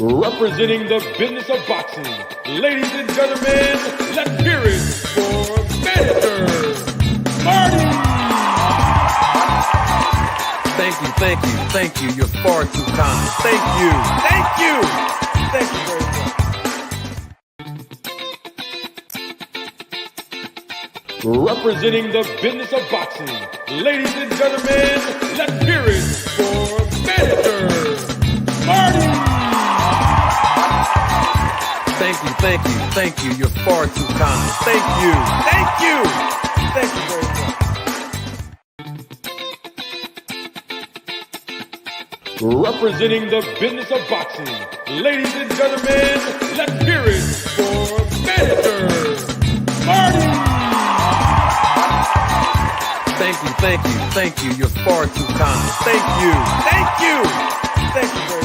Representing the business of boxing, ladies and gentlemen, let's hear it for Manager Marty! Thank you. You're far too kind. Thank you very much. Representing the business of boxing, ladies and gentlemen, let's hear it for Manager Marty! Thank you. You're far too kind. Thank you very much. Representing the business of boxing, ladies and gentlemen, let's hear it for Manager Marty! Thank you. You're far too kind. Thank you very much.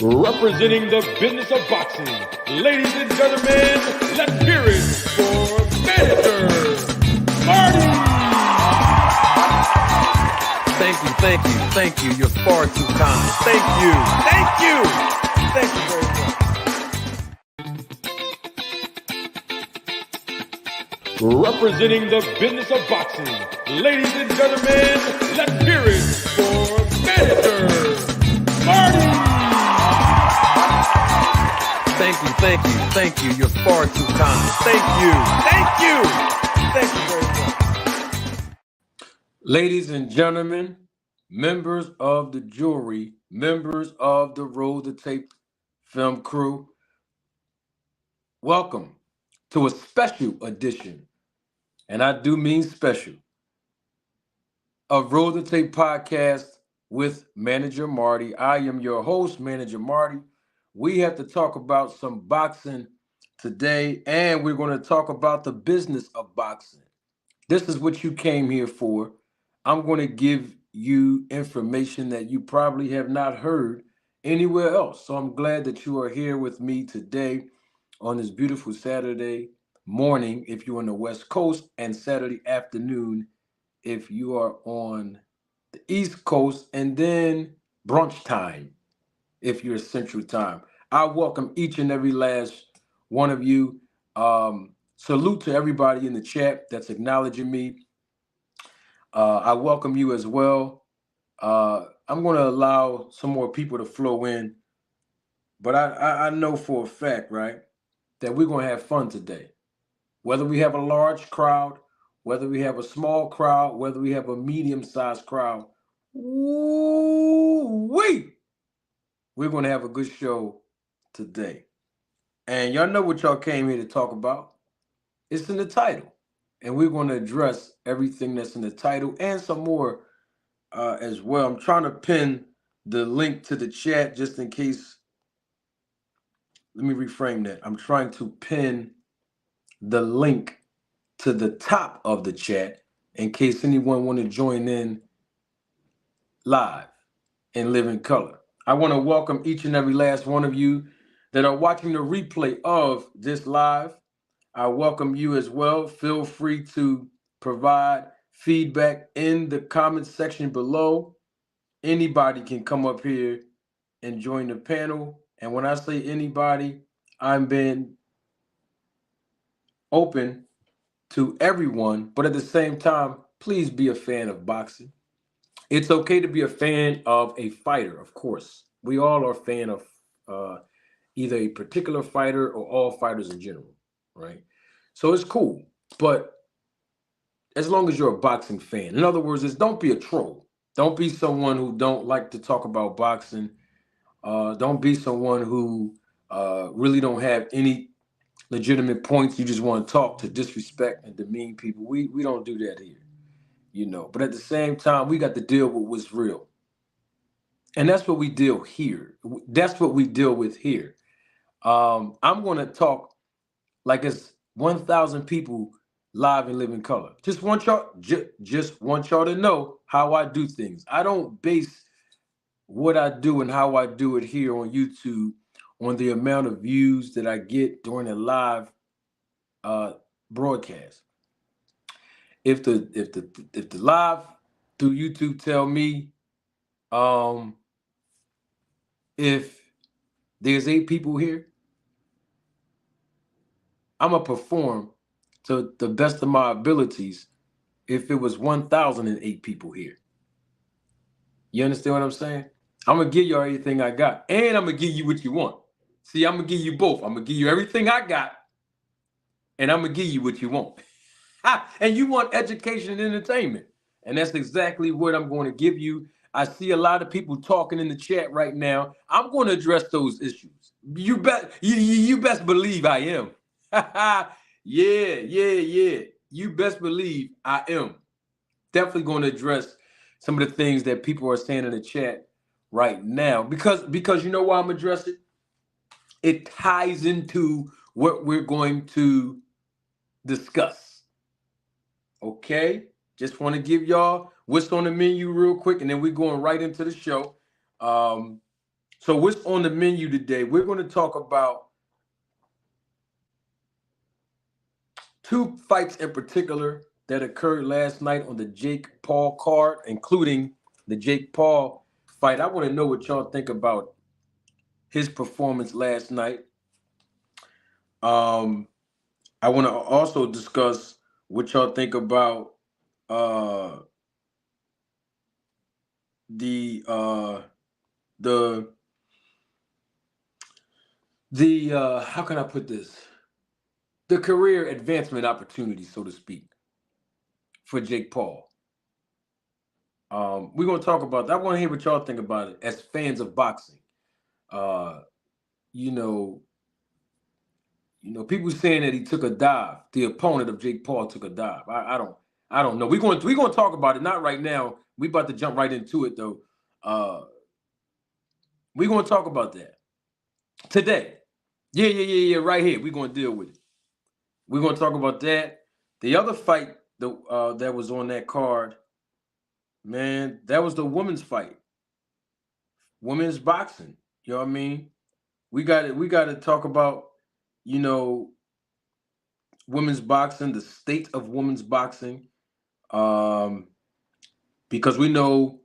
Representing the business of boxing, ladies and gentlemen, let's hear it for Manager Marty! Thank you. You're far too kind. Thank you very much. Representing the business of boxing, ladies and gentlemen, let's hear it for Manager Marty! Thank you. You're far too kind. Thank you very much. Ladies and gentlemen, members of the jury, members of the Roll the Tape film crew, welcome to a special edition, and I do mean special, of Roll the Tape podcast with Manager Marty. I am your host, Manager Marty. We have to talk about some boxing today, and we're going to talk about the business of boxing. This is what you came here for. I'm going to give you information that you probably have not heard anywhere else. So I'm glad that you are here with me today on this beautiful Saturday morning if you're on the West Coast, and Saturday afternoon if you are on the East Coast, and then brunch time if you're Central Time. I welcome each and every last one of you. Salute to everybody in the chat that's acknowledging me. I welcome you as well. I'm going to allow some more people to flow in, but I know for a fact, right, that we're going to have fun today. Whether we have a large crowd, whether we have a small crowd, whether we have a medium-sized crowd, we're going to have a good show today. And y'all know what y'all came here to talk about. It's in the title. And we're going to address everything that's in the title and some more as well. I'm trying to pin the link to the chat just in case. Let me reframe that. I'm trying to pin the link to the top of the chat in case anyone want to join in live and live in color. I want to welcome each and every last one of you that are watching the replay of this live. I welcome you as well. Feel free to provide feedback in the comment section below. Anybody can come up here and join the panel. And when I say anybody, I'm being open to everyone, but at the same time, please be a fan of boxing. It's okay to be a fan of a fighter, of course. We all are a fan of either a particular fighter or all fighters in general, right? So it's cool, but as long as you're a boxing fan. In other words, don't be a troll. Don't be someone who don't like to talk about boxing. Don't be someone who really don't have any legitimate points. You just want to talk to disrespect and demean people. We don't do that here, you know. But at the same time, we got to deal with what's real. And that's what we deal here. That's what we deal with here. I'm going to talk like it's 1,000 people live and live in color. Just want y'all to know how I do things. I don't base what I do and how I do it here on YouTube on the amount of views that I get during a live broadcast. If the live through YouTube tell me If there's 8 people here, I'm gonna perform to the best of my abilities if it was 1,008 people here. You understand what I'm saying? I'm gonna give y'all everything I got, and I'm gonna give you what you want. See, I'm gonna give you both. I'm gonna give you everything I got, and I'm gonna give you what you want. And you want education and entertainment, and that's exactly what I'm going to give you. I see a lot of people talking in the chat right now. I'm going to address those issues. You best believe I am. Yeah. You best believe I am. Definitely going to address some of the things that people are saying in the chat right now, because you know why I'm addressing it? It ties into what we're going to discuss. Okay, just want to give y'all what's on the menu real quick, and then we're going right into the show. So what's on the menu today? We're going to talk about 2 fights in particular that occurred last night on the Jake Paul card, including the Jake Paul fight. I want to know what y'all think about his performance last night. I want to also discuss what y'all think about the how can I put this? The career advancement opportunity, so to speak, for Jake Paul. We're gonna talk about that. I want to hear what y'all think about it as fans of boxing. Uh, you know, people saying that he took a dive. The opponent of Jake Paul took a dive. I don't know. We're going to talk about it. Not right now. We about to jump right into it though. We're going to talk about that today. Yeah. Right here. We're going to deal with it. We're going to talk about that. The other fight that was on that card, man, that was the women's fight. Women's boxing. You know what I mean? We got to talk about, women's boxing, the state of women's boxing. Because we know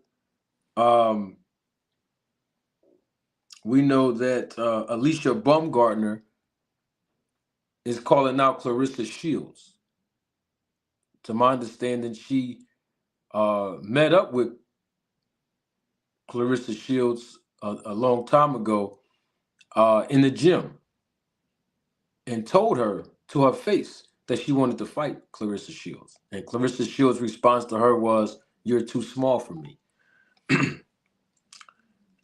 that Alicia Baumgartner is calling out Clarissa Shields. To my understanding, she met up with Clarissa Shields a long time ago in the gym and told her to her face that she wanted to fight Clarissa Shields. And Clarissa Shields' response to her was, "You're too small for me."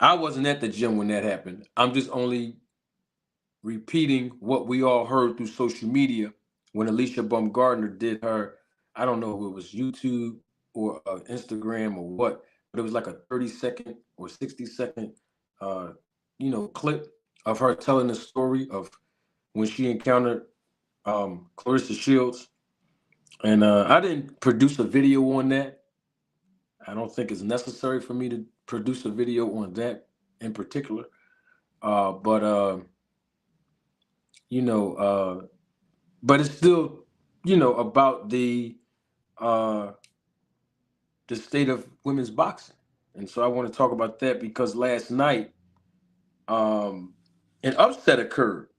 I wasn't at the gym when that happened. I'm just only repeating what we all heard through social media when Alicia Baumgartner did her, I don't know if it was YouTube or Instagram or what, but it was like a 30-second or 60-second, clip of her telling the story of when she encountered Clarissa Shields. And I didn't produce a video on that. I don't think it's necessary for me to produce a video on that in particular. But it's still, about the state of women's boxing. And so I want to talk about that because last night, an upset occurred.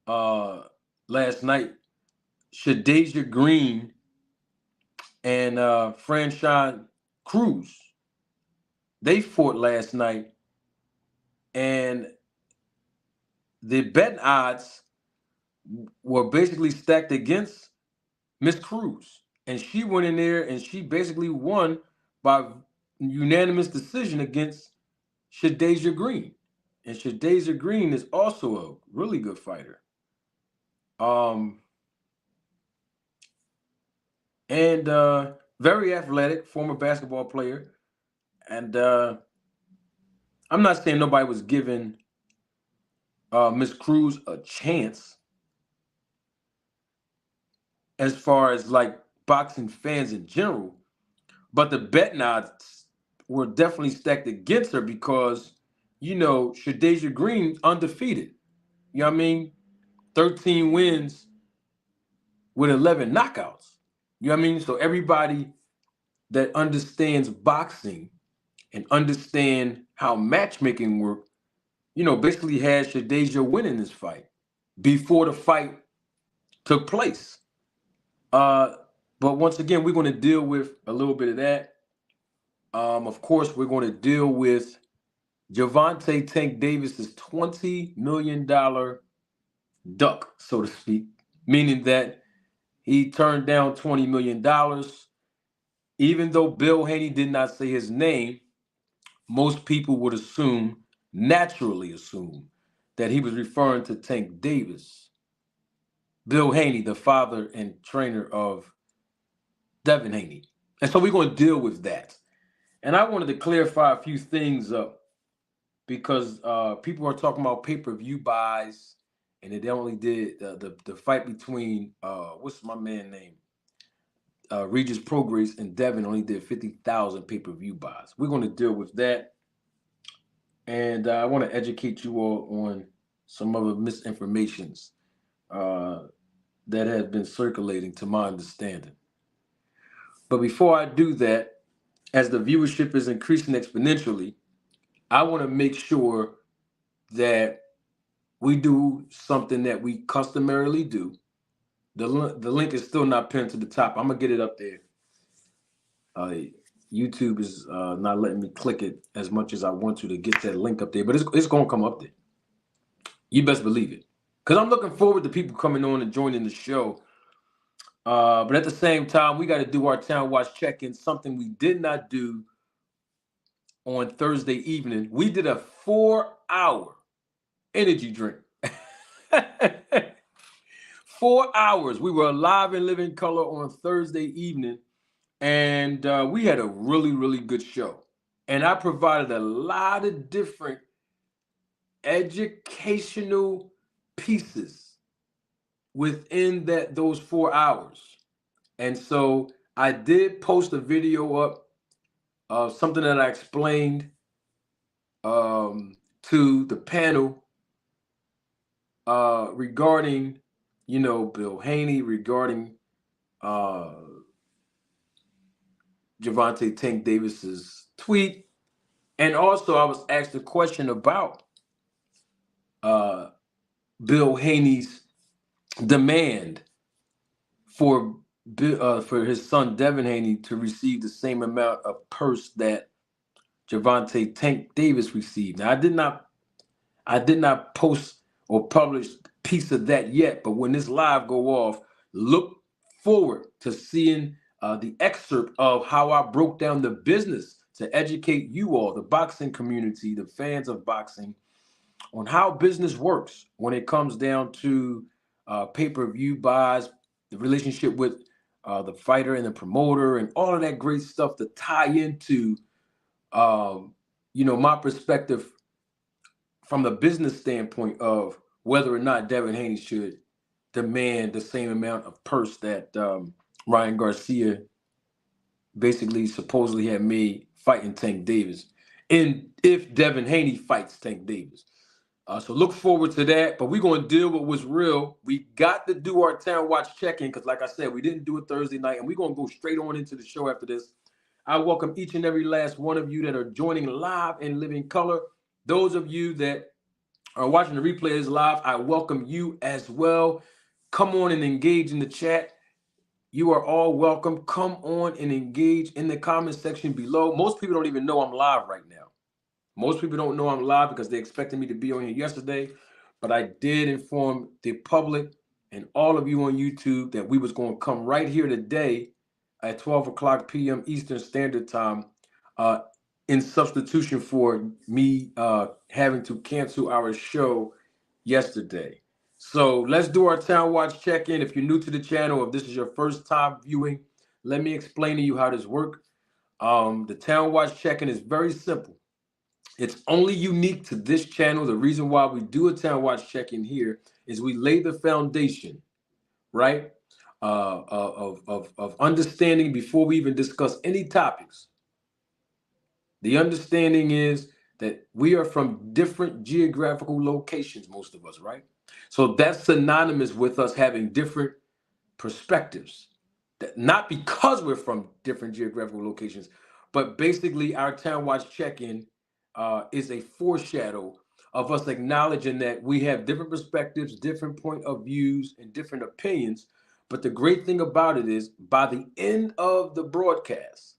Last night. Shadeja Green and Franchon Cruz, they fought last night, and the betting odds were basically stacked against Miss Cruz. And she went in there and she basically won by unanimous decision against Shadeja Green. And Shadeja Green is also a really good fighter. And very athletic, former basketball player. And I'm not saying nobody was giving Miss Cruz a chance as far as like boxing fans in general, but the betting odds were definitely stacked against her because, Shadeja Green undefeated. You know what I mean? 13 wins with 11 knockouts. You know what I mean? So everybody that understands boxing and understand how matchmaking work, basically had Shadeja winning this fight before the fight took place. Uh, but once again, we're going to deal with a little bit of that. Of course, we're going to deal with Gervonta Tank Davis's $20 million duck, so to speak, meaning that he turned down $20 million. Even though Bill Haney did not say his name, most people would naturally assume, that he was referring to Tank Davis. Bill Haney, the father and trainer of Devin Haney. And so we're going to deal with that. And I wanted to clarify a few things up because people are talking about pay-per-view buys, and they only did the fight between, what's my man name? Regis Prograis and Devin only did 50,000 pay-per-view buys. We're going to deal with that. And I want to educate you all on some other misinformations that have been circulating to my understanding. But before I do that, as the viewership is increasing exponentially, I want to make sure that we do something that we customarily do. The link is still not pinned to the top. I'm going to get it up there. YouTube is not letting me click it as much as I want to get that link up there, but it's going to come up there. You best believe it. Because I'm looking forward to people coming on and joining the show. But at the same time, we got to do our Town Watch check-in, something we did not do on Thursday evening. We did a 4-hour energy drink. 4 hours. We were live in living color on Thursday evening, and we had a really, really good show. And I provided a lot of different educational pieces within those 4 hours. And so I did post a video up of something that I explained to the panel regarding, Bill Haney, regarding Gervonta Tank Davis's tweet. And also I was asked a question about Bill Haney's demand for his son Devin Haney to receive the same amount of purse that Gervonta Tank Davis received. Now, I did not post or publish a piece of that yet, but when this live go off, look forward to seeing the excerpt of how I broke down the business to educate you all, the boxing community, the fans of boxing, on how business works when it comes down to pay-per-view buys, the relationship with the fighter and the promoter, and all of that great stuff to tie into, my perspective from the business standpoint of whether or not Devin Haney should demand the same amount of purse that Ryan Garcia basically supposedly had made fighting Tank Davis, and if Devin Haney fights Tank Davis. So look forward to that. But we're going to deal with what's real. We got to do our Town Watch check-in because, like I said, we didn't do it Thursday night, and we're going to go straight on into the show after this. I welcome each and every last one of you that are joining live in living color. Those of you that are watching the replays live, I welcome you as well. Come on and engage in the chat. You are all welcome. Come on and engage in the comment section below. Most people don't even know I'm live right now. Most people don't know I'm live because they expected me to be on here yesterday, but I did inform the public and all of you on YouTube that we was going to come right here today at 12 o'clock p.m. Eastern Standard Time in substitution for me having to cancel our show yesterday. So let's do our Town Watch check-in. If you're new to the channel, if this is your first time viewing, let me explain to you how this works. The Town Watch check-in is very simple. It's only unique to this channel. The reason why we do a Town Watch check-in here is we lay the foundation, right, of understanding before we even discuss any topics. The understanding is that we are from different geographical locations, most of us, right? So that's synonymous with us having different perspectives. not because we're from different geographical locations, but basically our Town Watch check-in is a foreshadow of us acknowledging that we have different perspectives, different point of views, and different opinions. But the great thing about it is, by the end of the broadcast,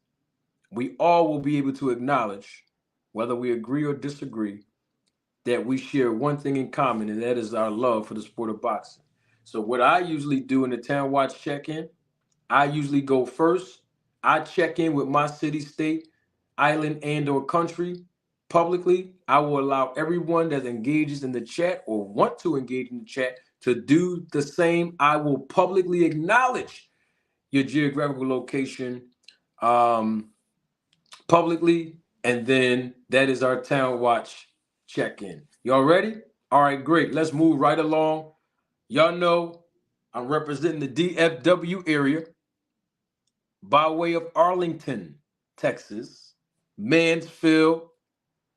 we all will be able to acknowledge, whether we agree or disagree, that we share one thing in common, and that is our love for the sport of boxing. So what I usually do in the Town Watch check-in, I usually go first. I check in with my city, state, island, and or country publicly. I will allow everyone that engages in the chat or want to engage in the chat to do the same. I will publicly acknowledge your geographical location publicly, and then that is our Town Watch check-in. Y'all ready? All right, great. Let's move right along. Y'all know I'm representing the DFW area by way of Arlington, Texas, Mansfield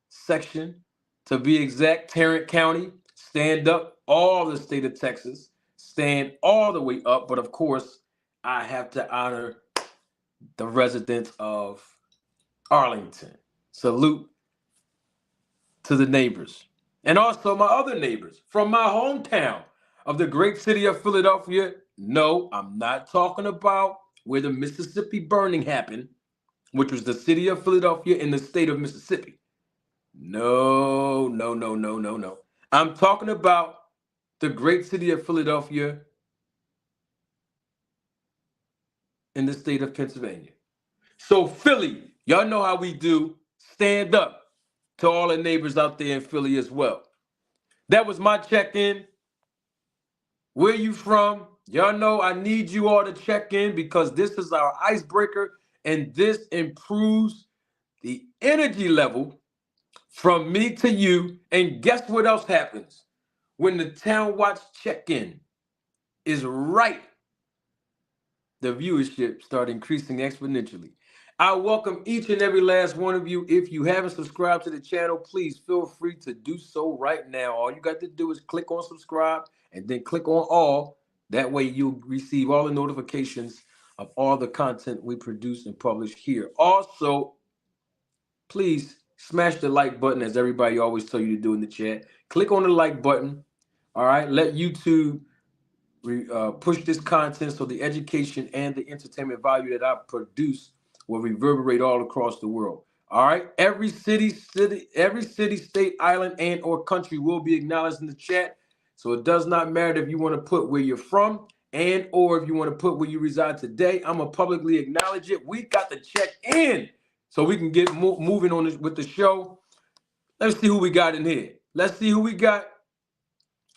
section, to be exact, Tarrant County, stand up, all the state of Texas, stand all the way up. But of course, I have to honor the residents of Arlington. Salute to the neighbors. And also my other neighbors from my hometown of the great city of Philadelphia. No, I'm not talking about where the Mississippi burning happened, which was the city of Philadelphia in the state of Mississippi. No, no, no, no, no, no. I'm talking about the great city of Philadelphia in the state of Pennsylvania. So Philly, y'all know how we do. Stand up to all the neighbors out there in Philly as well. That was my check-in. Where you from? Y'all know I need you all to check in because this is our icebreaker and this improves the energy level from me to you. And guess what else happens? When the Town Watch check-in is right, the viewership start increasing exponentially. I welcome each and every last one of you. If you haven't subscribed to the channel, please feel free to do so right now. All you got to do is click on subscribe and then click on all. That way you'll receive all the notifications of all the content we produce and publish here. Also, please smash the like button, as everybody always tell you to do in the chat. Click on the like button. All right, let YouTube push this content so the education and the entertainment value that I produce will reverberate all across the world. All right, every city, state, island, and or country will be acknowledged in the chat. So it does not matter if you want to put where you're from and or if you want to put where you reside today. I'm gonna publicly acknowledge it. We got to check in so we can get moving on with the show. Let's see who we got in here. Let's see who we got.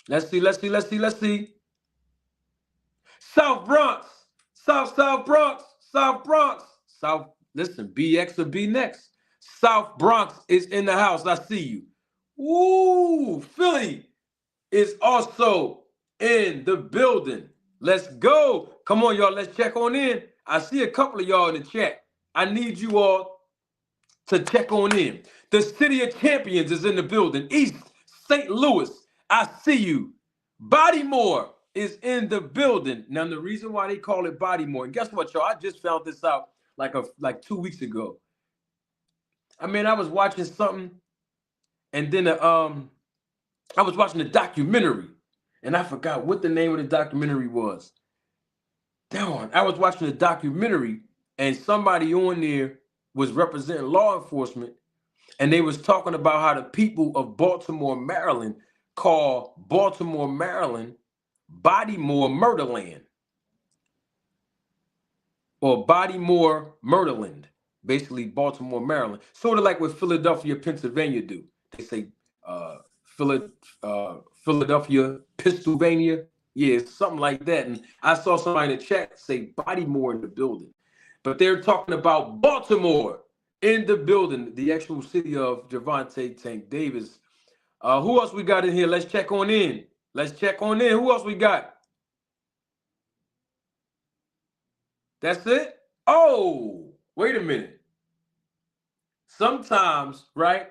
Let's see. South Bronx, South Bronx, South Bronx, South. Listen, BX or B next. South Bronx is in the house. I see you. Ooh, Philly is also in the building. Let's go. Come on, y'all. Let's check on in. I see a couple of y'all in the chat. I need you all to check on in. The City of Champions is in the building. East St. Louis, I see you. Bodymore is in the building. Now, the reason why they call it Bodymore, and guess what, y'all? I just found this out like 2 weeks ago. I mean, I was watching something, and then I was watching a documentary, and I forgot what the name of the documentary was. Damn, I was watching a documentary, and somebody on there was representing law enforcement, and they was talking about how the people of Baltimore, Maryland, call Baltimore, Maryland, Bodymore Murderland, or Bodymore Murderland, basically Baltimore, Maryland. Sort of like what Philadelphia, Pennsylvania do. They say Philadelphia, Pennsylvania. Yeah, something like that. And I saw somebody in the chat say Bodymore in the building. But they're talking about Baltimore in the building, the actual city of Gervonta Tank Davis. Who else we got in here? Let's check on in. Who else we got? That's it? Oh, wait a minute. Sometimes, right,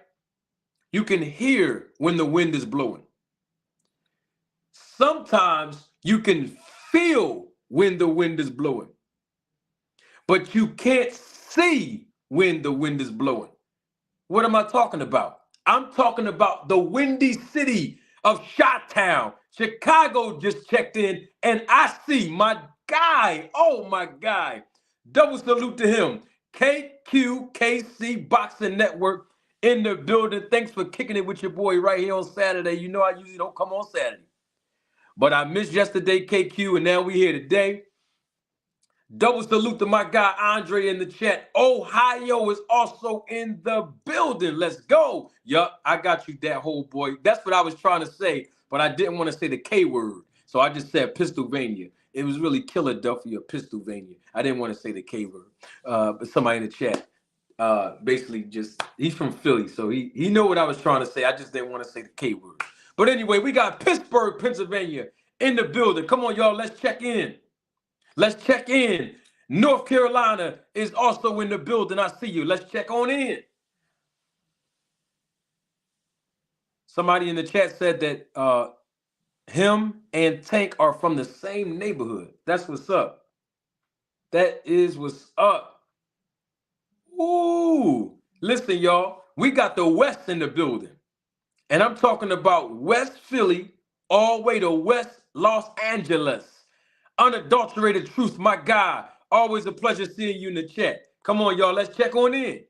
you can hear when the wind is blowing. Sometimes you can feel when the wind is blowing. but you can't see when the wind is blowing. What am I talking about? I'm talking about the windy city of Chi-Town. Chicago just checked in, and I see my guy. Oh, my guy. Double salute to him. KQKC Boxing Network in the building. Thanks for kicking it with your boy right here on Saturday. You know I usually don't come on Saturday, but I missed yesterday, KQ, and now we're here today. Double salute to my guy Andre in the chat. Ohio is also in the building. Let's go. Yup, I got you that whole boy. That's what I was trying to say, but I didn't want to say the K word. So I just said Pennsylvania. It was really Philadelphia, Pennsylvania. I didn't want to say the K word. But somebody in the chat basically just, he's from Philly, so he knew what I was trying to say. I just didn't want to say the K word. But anyway, we got Pittsburgh, Pennsylvania in the building. Come on, y'all. Let's check in. Let's check in. North Carolina is also in the building. I see you. Let's check on in. Somebody in the chat said that him and Tank are from the same neighborhood. That's what's up. That is what's up. Ooh. Listen, y'all. We got the West in the building. And I'm talking about West Philly all the way to West Los Angeles. Unadulterated truth, my guy. Always a pleasure seeing you in the chat. Come on, y'all. Let's check on in.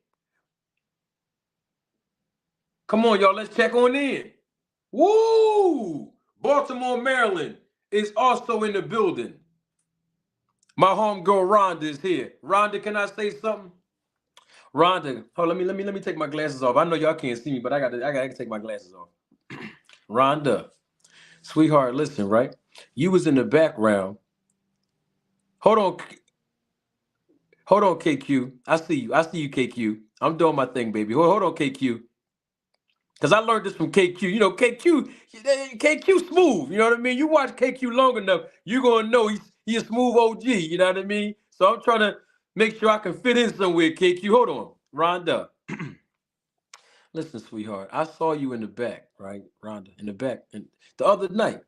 Come on, y'all. Let's check on in. Woo! Baltimore, Maryland is also in the building. My homegirl Rhonda is here. Rhonda, can I say something? Rhonda, hold on, let me take my glasses off. I know y'all can't see me, but I gotta take my glasses off. Rhonda, sweetheart, listen, right? You was in the background. Hold on, KQ. I see you, KQ. I'm doing my thing, baby. Hold on, KQ. Because I learned this from KQ. You know, KQ smooth. You know what I mean? You watch KQ long enough, you're going to know he's a smooth OG. You know what I mean? So I'm trying to make sure I can fit in somewhere, KQ. Hold on. Rhonda. Listen, sweetheart. I saw you in the back, right? Rhonda, in the back. And the other night.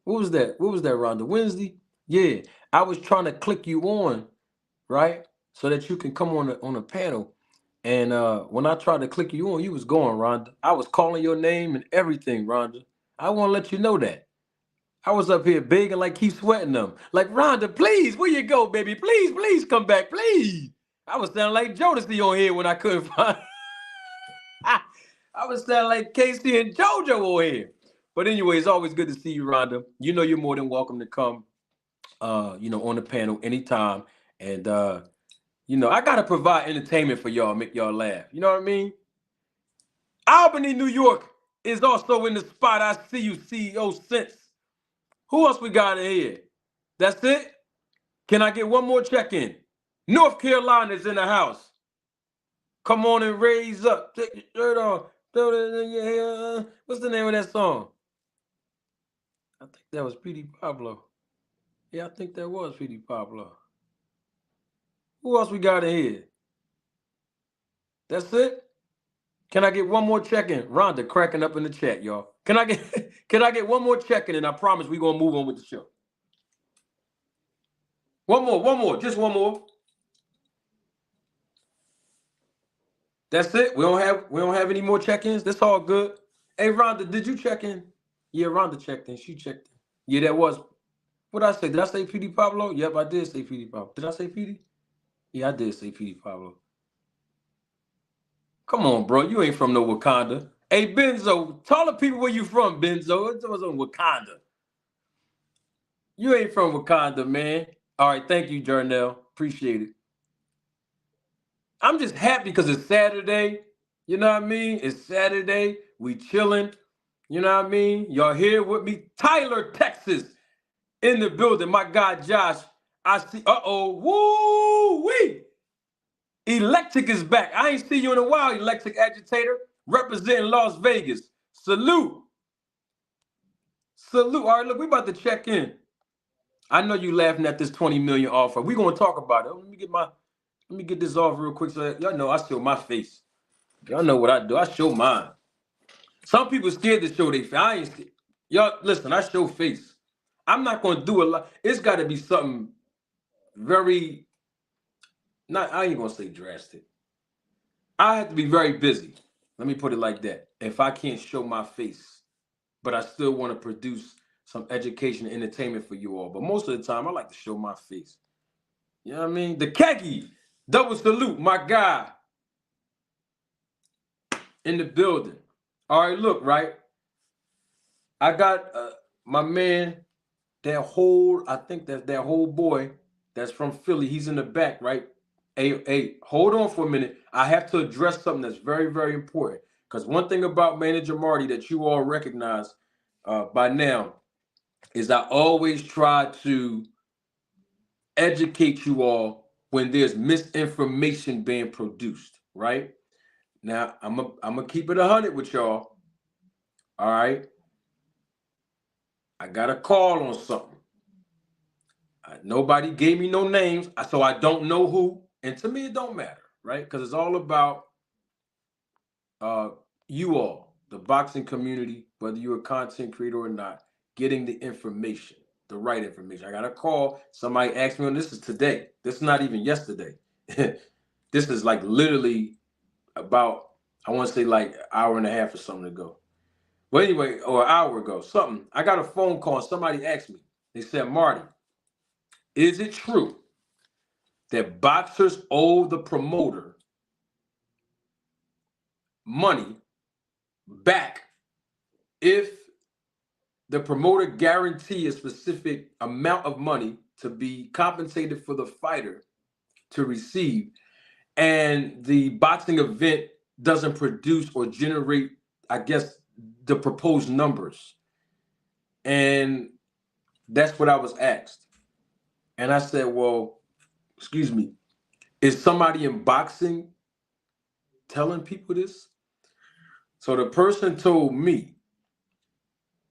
What was that? Rhonda? Wednesday? Yeah. I was trying to click you on, right? So that you can come on a panel. And when I tried to click you on, you was going, Rhonda. I was calling your name and everything, Rhonda. I want to let you know that. I was up here begging like keep sweating them. Like, Rhonda, please, where you go, baby? Please come back, please. I was sounding like Jodeci on here when I couldn't find. I was sounding like Casey and JoJo on here. But anyway, it's always good to see you, Rhonda. You know you're more than welcome to come, on the panel anytime. And I gotta provide entertainment for y'all, make y'all laugh. You know what I mean? Albany, New York is also in the spot. I see you, CEO Sense. Who else we got in here? That's it? Can I get one more check-in? North Carolina is in the house. Come on and raise up. Take your shirt off. Throw it in your hair. What's the name of that song? I think that was P.D. Pablo. Yeah, I think that was P.D. Pablo. Who else we got in here? That's it? Can I get one more check-in? Rhonda cracking up in the chat, y'all. Can I get one more check-in, and I promise we're gonna move on with the show. One more, just one more. That's it. We don't have any more check-ins. That's all good. Hey, Rhonda, did you check in? Yeah, Rhonda checked in. She checked in. Yeah, that was. What did I say? Did I say P.D. Pablo? Yep, I did say P.D. Pablo. Did I say P.D.? Yeah, I did say P.D. Pablo. Come on, bro. You ain't from no Wakanda. Hey, Benzo, tell the people where you from, Benzo. It was on Wakanda. You ain't from Wakanda, man. All right, thank you, Jarnell. Appreciate it. I'm just happy because it's Saturday. You know what I mean? It's Saturday. We chilling. You know what I mean? Y'all here with me. Tyler, Texas, in the building. My guy, Josh. I see. Woo-wee. Electric is back. I ain't seen you in a while, Electric Agitator. Representing Las Vegas. Salute. All right, look, we about to check in. I know you laughing at this 20 million offer. We're going to talk about it. Let me get this off real quick so y'all know I show my face. Y'all know what I do. I show mine. Some people scared to show their face. I ain't scared. Y'all, listen, I show face. I'm not going to do a lot. It's got to be something very I ain't gonna say drastic. I have to be very busy. Let me put it like that. If I can't show my face, but I still want to produce some education and entertainment for you all. But most of the time, I like to show my face. You know what I mean? The Kegi, double salute, my guy in the building. All right, look, right? I got my man, I think that whole boy that's from Philly, he's in the back, right? Hey, hold on for a minute. I have to address something that's very, very important. Because one thing about Manager Marty that you all recognize by now is I always try to educate you all when there's misinformation being produced, right? Now, I'm gonna keep it 100 with y'all. All right. I got a call on something. Nobody gave me no names, so I don't know who. And to me, it don't matter, right? Because it's all about you all, the boxing community, whether you're a content creator or not, getting the information, the right information. I got a call. Somebody asked me, and this is today. This is not even yesterday. This is like literally about, I want to say like an hour and a half or something ago. Well, anyway, or an hour ago, something. I got a phone call. Somebody asked me. They said, Marty, is it true that boxers owe the promoter money back if the promoter guarantee a specific amount of money to be compensated for the fighter to receive, and the boxing event doesn't produce or generate, I guess, the proposed numbers? And that's what I was asked. And I said, well, excuse me, is somebody in boxing telling people this? So the person told me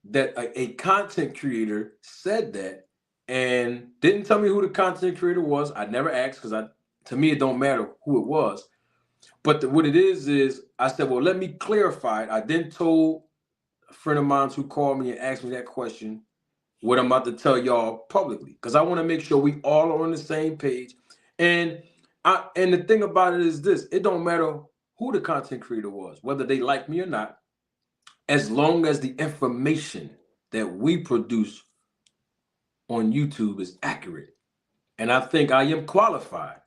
that a content creator said that and didn't tell me who the content creator was. I never asked because to me, it don't matter who it was. But what it is I said, well, let me clarify it. I then told a friend of mine who called me and asked me that question what I'm about to tell y'all publicly, because I want to make sure we all are on the same page. And the thing about it is this: it don't matter who the content creator was, whether they like me or not, as long as the information that we produce on YouTube is accurate. And I think I am qualified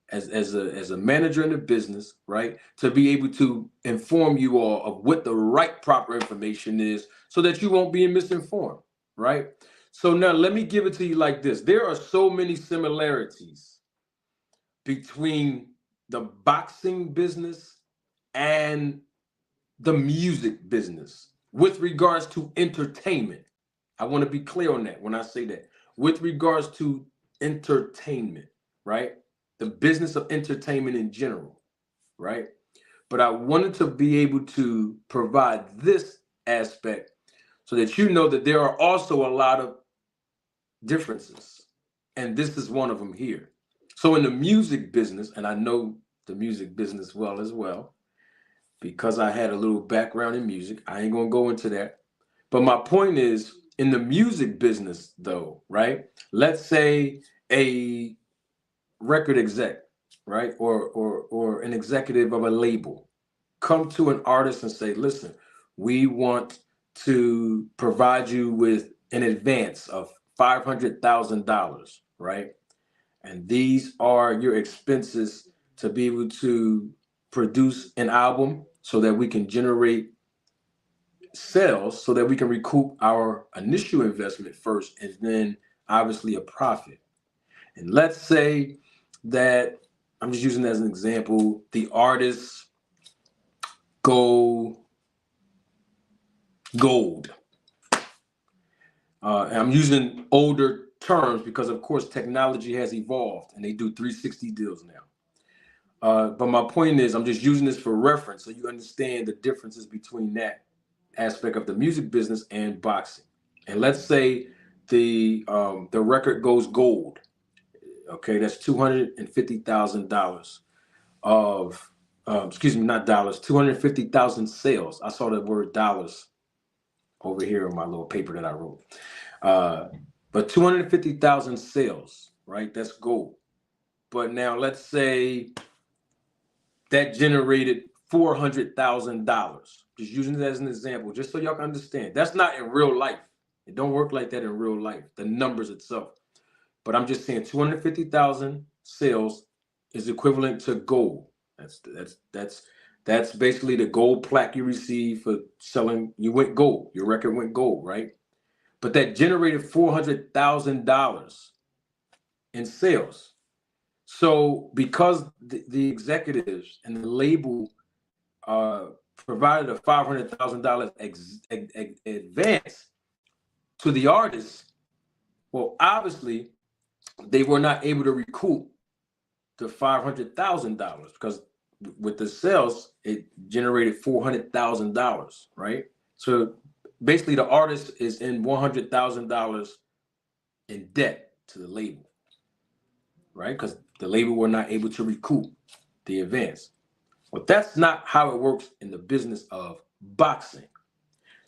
as a manager in the business, right, to be able to inform you all of what the right proper information is so that you won't be misinformed, right? So now let me give it to you like this. There are so many similarities between the boxing business and the music business with regards to entertainment. I want to be clear on that when I say that. With regards to entertainment, right? The business of entertainment in general, right? But I wanted to be able to provide this aspect so that you know that there are also a lot of differences. And this is one of them here. So in the music business, and I know the music business well as well, because I had a little background in music. I ain't gonna go into that. But my point is, in the music business, though, right? Let's say a record exec, right, or an executive of a label, come to an artist and say, "Listen, we want to provide you with an advance of $500,000, right? And these are your expenses to be able to produce an album so that we can generate sales so that we can recoup our initial investment first and then obviously a profit." And let's say that, I'm just using as an example, the artists go gold. And I'm using older terms because, of course, technology has evolved and they do 360 deals now. But my point is, I'm just using this for reference so you understand the differences between that aspect of the music business and boxing. And let's say the record goes gold. Okay, that's $250,000 of excuse me, not dollars, 250,000 sales. I saw the word dollars over here in my little paper that I wrote. But 250,000 sales, right? That's gold. but now let's say that generated $400,000. Just using it as an example, just so y'all can understand. That's not in real life. It don't work like that in real life, the numbers itself. But I'm just saying 250,000 sales is equivalent to gold. That's basically the gold plaque you receive for selling. You went gold. Your record went gold, right? But that generated $400,000 in sales. So because the executives and the label provided a $500,000 advance to the artists, well, obviously they were not able to recoup the $500,000 because with the sales it generated $400,000, right? So basically, the artist is in $100,000 in debt to the label, right? Because the label were not able to recoup the advance. But that's not how it works in the business of boxing.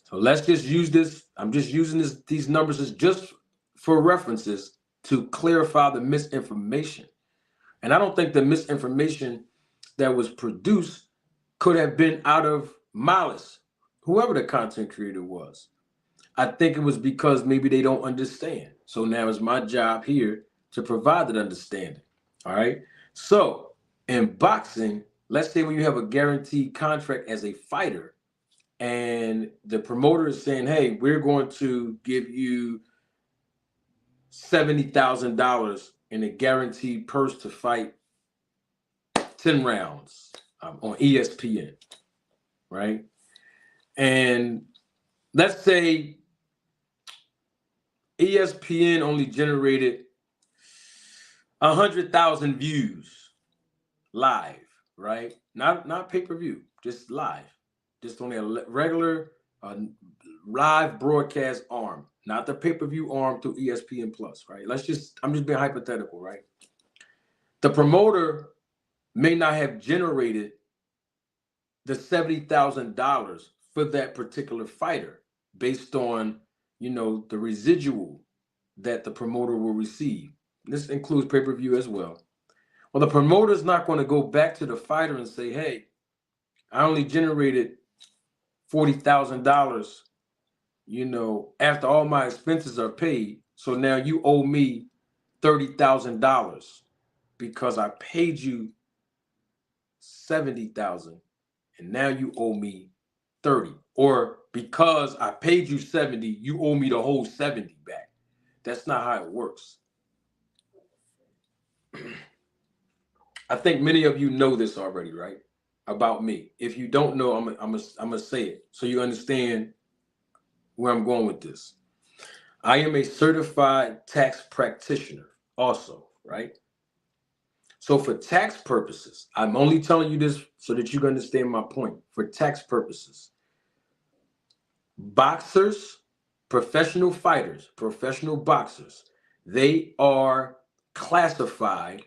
So let's just use this. I'm just using these numbers as just for references to clarify the misinformation. And I don't think the misinformation that was produced could have been out of malice, whoever the content creator was. I think it was because maybe they don't understand. So now it's my job here to provide that understanding. All right. So in boxing, let's say when you have a guaranteed contract as a fighter, and the promoter is saying, hey, we're going to give you $70,000 in a guaranteed purse to fight 10 rounds on ESPN, right? And let's say ESPN only generated 100,000 views live, right? Not pay-per-view, just live. Just on a regular live broadcast arm, not the pay-per-view arm through ESPN Plus, right? I'm just being hypothetical, right? The promoter may not have generated the $70,000 for that particular fighter based on, the residual that the promoter will receive. This includes pay-per-view as well. Well, the promoter's not going to go back to the fighter and say, hey, I only generated $40,000, after all my expenses are paid. So now you owe me $30,000 because I paid you $70,000 and now you owe me 30. Or because I paid you 70, you owe me the whole 70 back. That's not how it works. I think many of you know this already, right? About me. If you don't know, I'm gonna say it so you understand where I'm going with this. I am a certified tax practitioner also, right? So for tax purposes, I'm only telling you this so that you can understand my point. For tax purposes, boxers, professional fighters, professional boxers, they are classified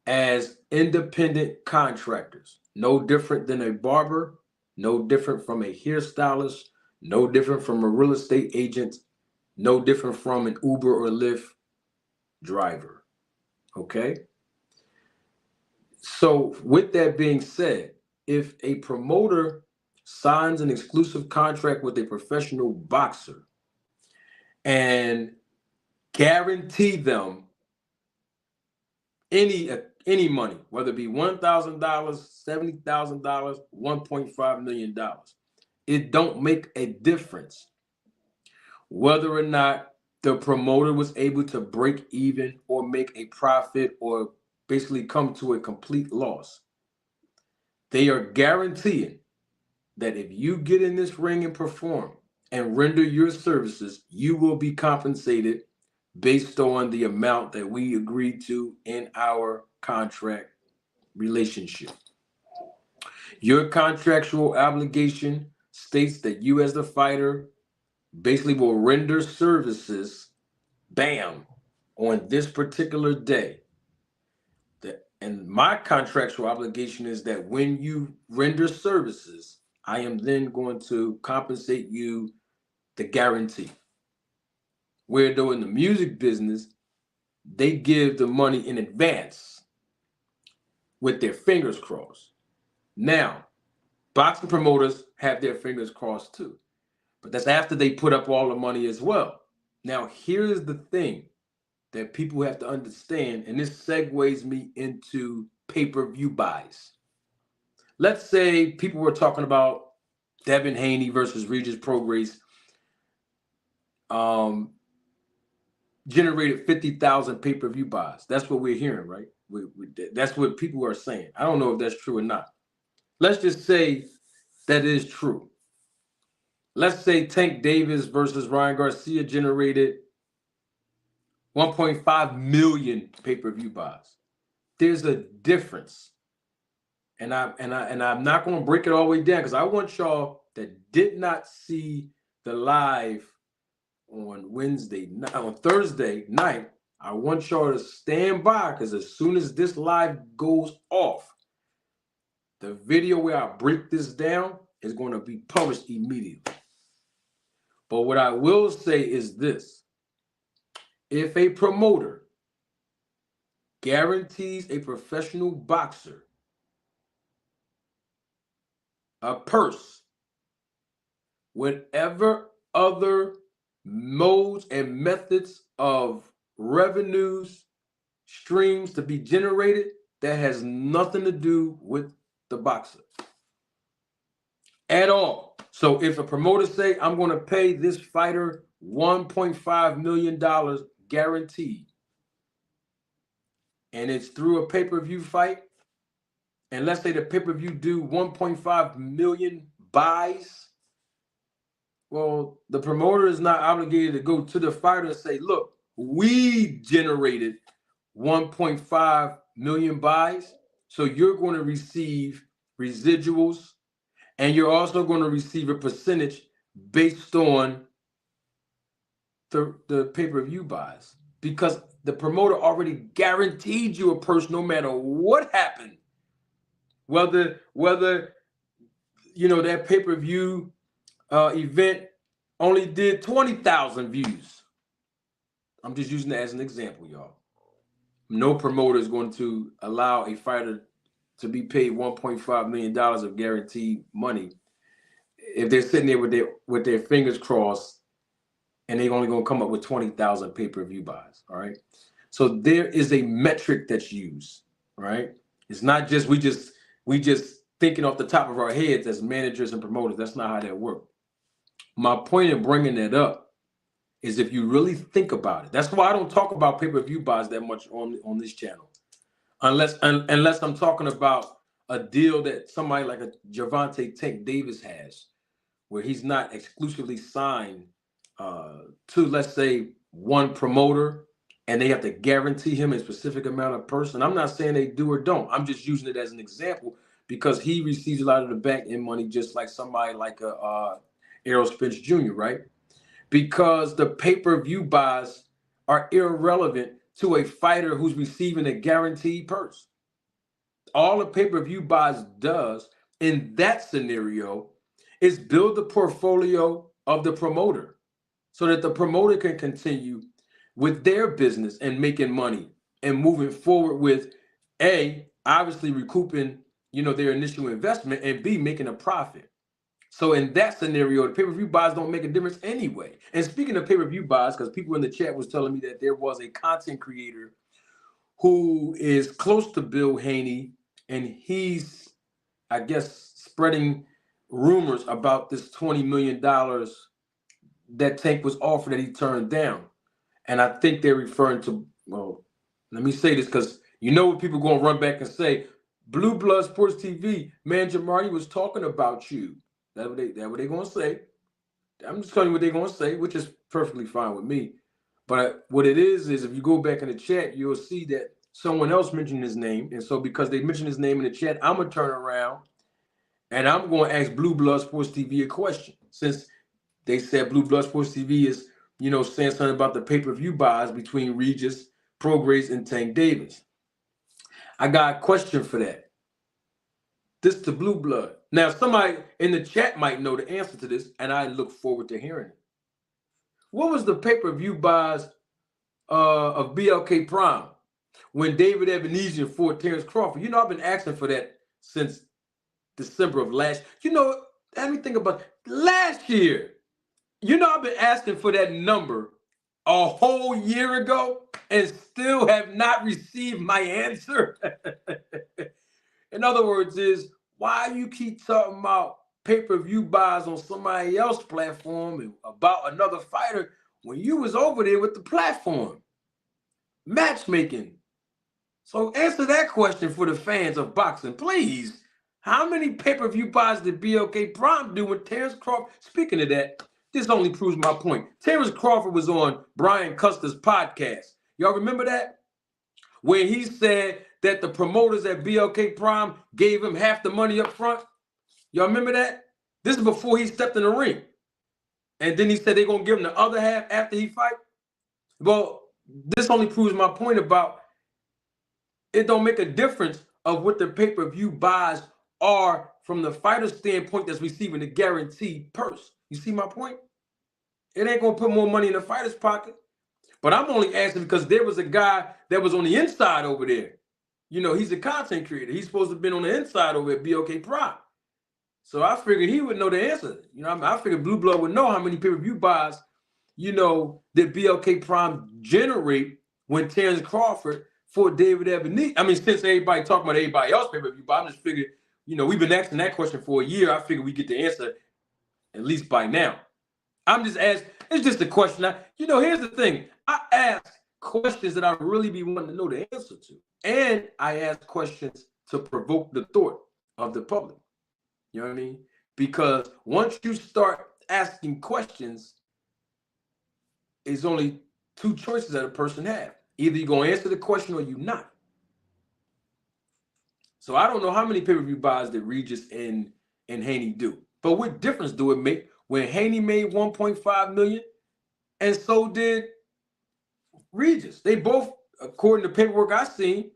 as independent contractors, no different than a barber, no different from a hairstylist, no different from a real estate agent, no different from an Uber or Lyft driver. Okay? So with that being said, if a promoter signs an exclusive contract with a professional boxer and guarantee them any money, whether it be $1,000, $70,000, $1.5 million, it don't make a difference whether or not the promoter was able to break even or make a profit or basically come to a complete loss. They are guaranteeing that if you get in this ring and perform and render your services, you will be compensated based on the amount that we agreed to in our contract relationship. Your contractual obligation states that you as the fighter basically will render services, bam, on this particular day. And my contractual obligation is that when you render services, I am then going to compensate you the guarantee. Where though in the music business, they give the money in advance with their fingers crossed. Now, boxing promoters have their fingers crossed too, but that's after they put up all the money as well. Now, here's the thing that people have to understand, and this segues me into pay-per-view buys. Let's say people were talking about Devin Haney versus Regis Prograis generated 50,000 pay-per-view buys. That's what we're hearing, right? That's what people are saying. I don't know if that's true or not. Let's just say that is true. Let's say Tank Davis versus Ryan Garcia generated 1.5 million pay-per-view buys. There's a difference. And I'm not going to break it all the way down because I want y'all that did not see the live on Thursday night, I want y'all to stand by because as soon as this live goes off, the video where I break this down is going to be published immediately. But what I will say is this. If a promoter guarantees a professional boxer a purse, whatever other modes and methods of revenues, streams to be generated, that has nothing to do with the boxer at all. So if a promoter say, I'm going to pay this fighter $1.5 million guaranteed, and it's through a pay-per-view fight, and let's say the pay-per-view do 1.5 million buys, well, the promoter is not obligated to go to the fighter and say, look, we generated 1.5 million buys, so you're going to receive residuals, and you're also going to receive a percentage based on the pay-per-view buys, because the promoter already guaranteed you a purse no matter what happened. Whether you know that pay-per-view event only did 20,000 views. I'm just using that as an example, y'all. No promoter is going to allow a fighter to be paid $1.5 million of guaranteed money if they're sitting there with their fingers crossed and they're only going to come up with 20,000 pay-per-view buys. All right. So there is a metric that's used. Right. It's not just we just thinking off the top of our heads as managers and promoters. That's not how that works. My point in bringing that up is if you really think about it. That's why I don't talk about pay-per-view buys that much on this channel, unless I'm talking about a deal that somebody like a Gervonta Tank Davis has, where he's not exclusively signed to, let's say, one promoter, and they have to guarantee him a specific amount of person. I'm not saying they do or don't. I'm just using it as an example because he receives a lot of the back end money, just like somebody like Errol Spence Jr., right? Because the pay-per-view buys are irrelevant to a fighter who's receiving a guaranteed purse. All the pay-per-view buys does in that scenario is build the portfolio of the promoter so that the promoter can continue with their business and making money and moving forward with A, obviously recouping, their initial investment, and B, making a profit. So in that scenario, the pay-per-view buys don't make a difference anyway. And speaking of pay-per-view buys, because people in the chat was telling me that there was a content creator who is close to Bill Haney, and he's, I guess, spreading rumors about this $20 million that Tank was offered that he turned down. And I think they're referring to, well, let me say this because what people going to run back and say, Blue Blood Sports TV, man, Jamari was talking about you. That's what they going to say. I'm just telling you what they're going to say, which is perfectly fine with me. But what it is if you go back in the chat, you'll see that someone else mentioned his name. And so because they mentioned his name in the chat, I'm going to turn around and I'm going to ask Blue Blood Sports TV a question. Since they said Blue Blood Sports TV is, saying something about the pay-per-view buys between Regis Prograis and Tank Davis. I got a question for that. This to Blue Blood. Now, somebody in the chat might know the answer to this, and I look forward to hearing it. What was the pay-per-view buys of BLK Prime when David Ebenezer fought Terrence Crawford. I've been asking for that since December of last. Let me think about last year. I've been asking for that number a whole year ago and still have not received my answer. In other words, why you keep talking about pay-per-view buys on somebody else's platform and about another fighter when you was over there with the platform? Matchmaking. So answer that question for the fans of boxing, please. How many pay-per-view buys did BLK Prime do when Terrence Crawford? Speaking of that, this only proves my point. Terrence Crawford was on Brian Custer's podcast. Y'all remember that? Where he said that the promoters at BLK Prime gave him half the money up front. Y'all remember that? This is before he stepped in the ring. And then he said they're going to give him the other half after he fight. Well, this only proves my point about it don't make a difference of what the pay-per-view buys are from the fighter's standpoint that's receiving the guaranteed purse. You see my point? It ain't going to put more money in the fighter's pocket. But I'm only asking because there was a guy that was on the inside over there. He's a content creator. He's supposed to have been on the inside over at BLK Prime. So I figured he would know the answer. I figured Blue Blood would know how many pay-per-view buys, that BLK Prime generate when Terrence Crawford fought David Ebenezer. I mean, since everybody talking about everybody else pay-per-view buy, I just figured, we've been asking that question for a year. I figured we get the answer at least by now. I'm just asking. It's just a question. Here's the thing. I ask questions that I really be wanting to know the answer to. And I ask questions to provoke the thought of the public. You know what I mean? Because once you start asking questions, it's only two choices that a person have. Either you're going to answer the question or you're not. So I don't know how many pay-per-view buys that Regis and Haney do. But what difference do it make when Haney made $1.5 million and so did Regis? They both, according to paperwork I seen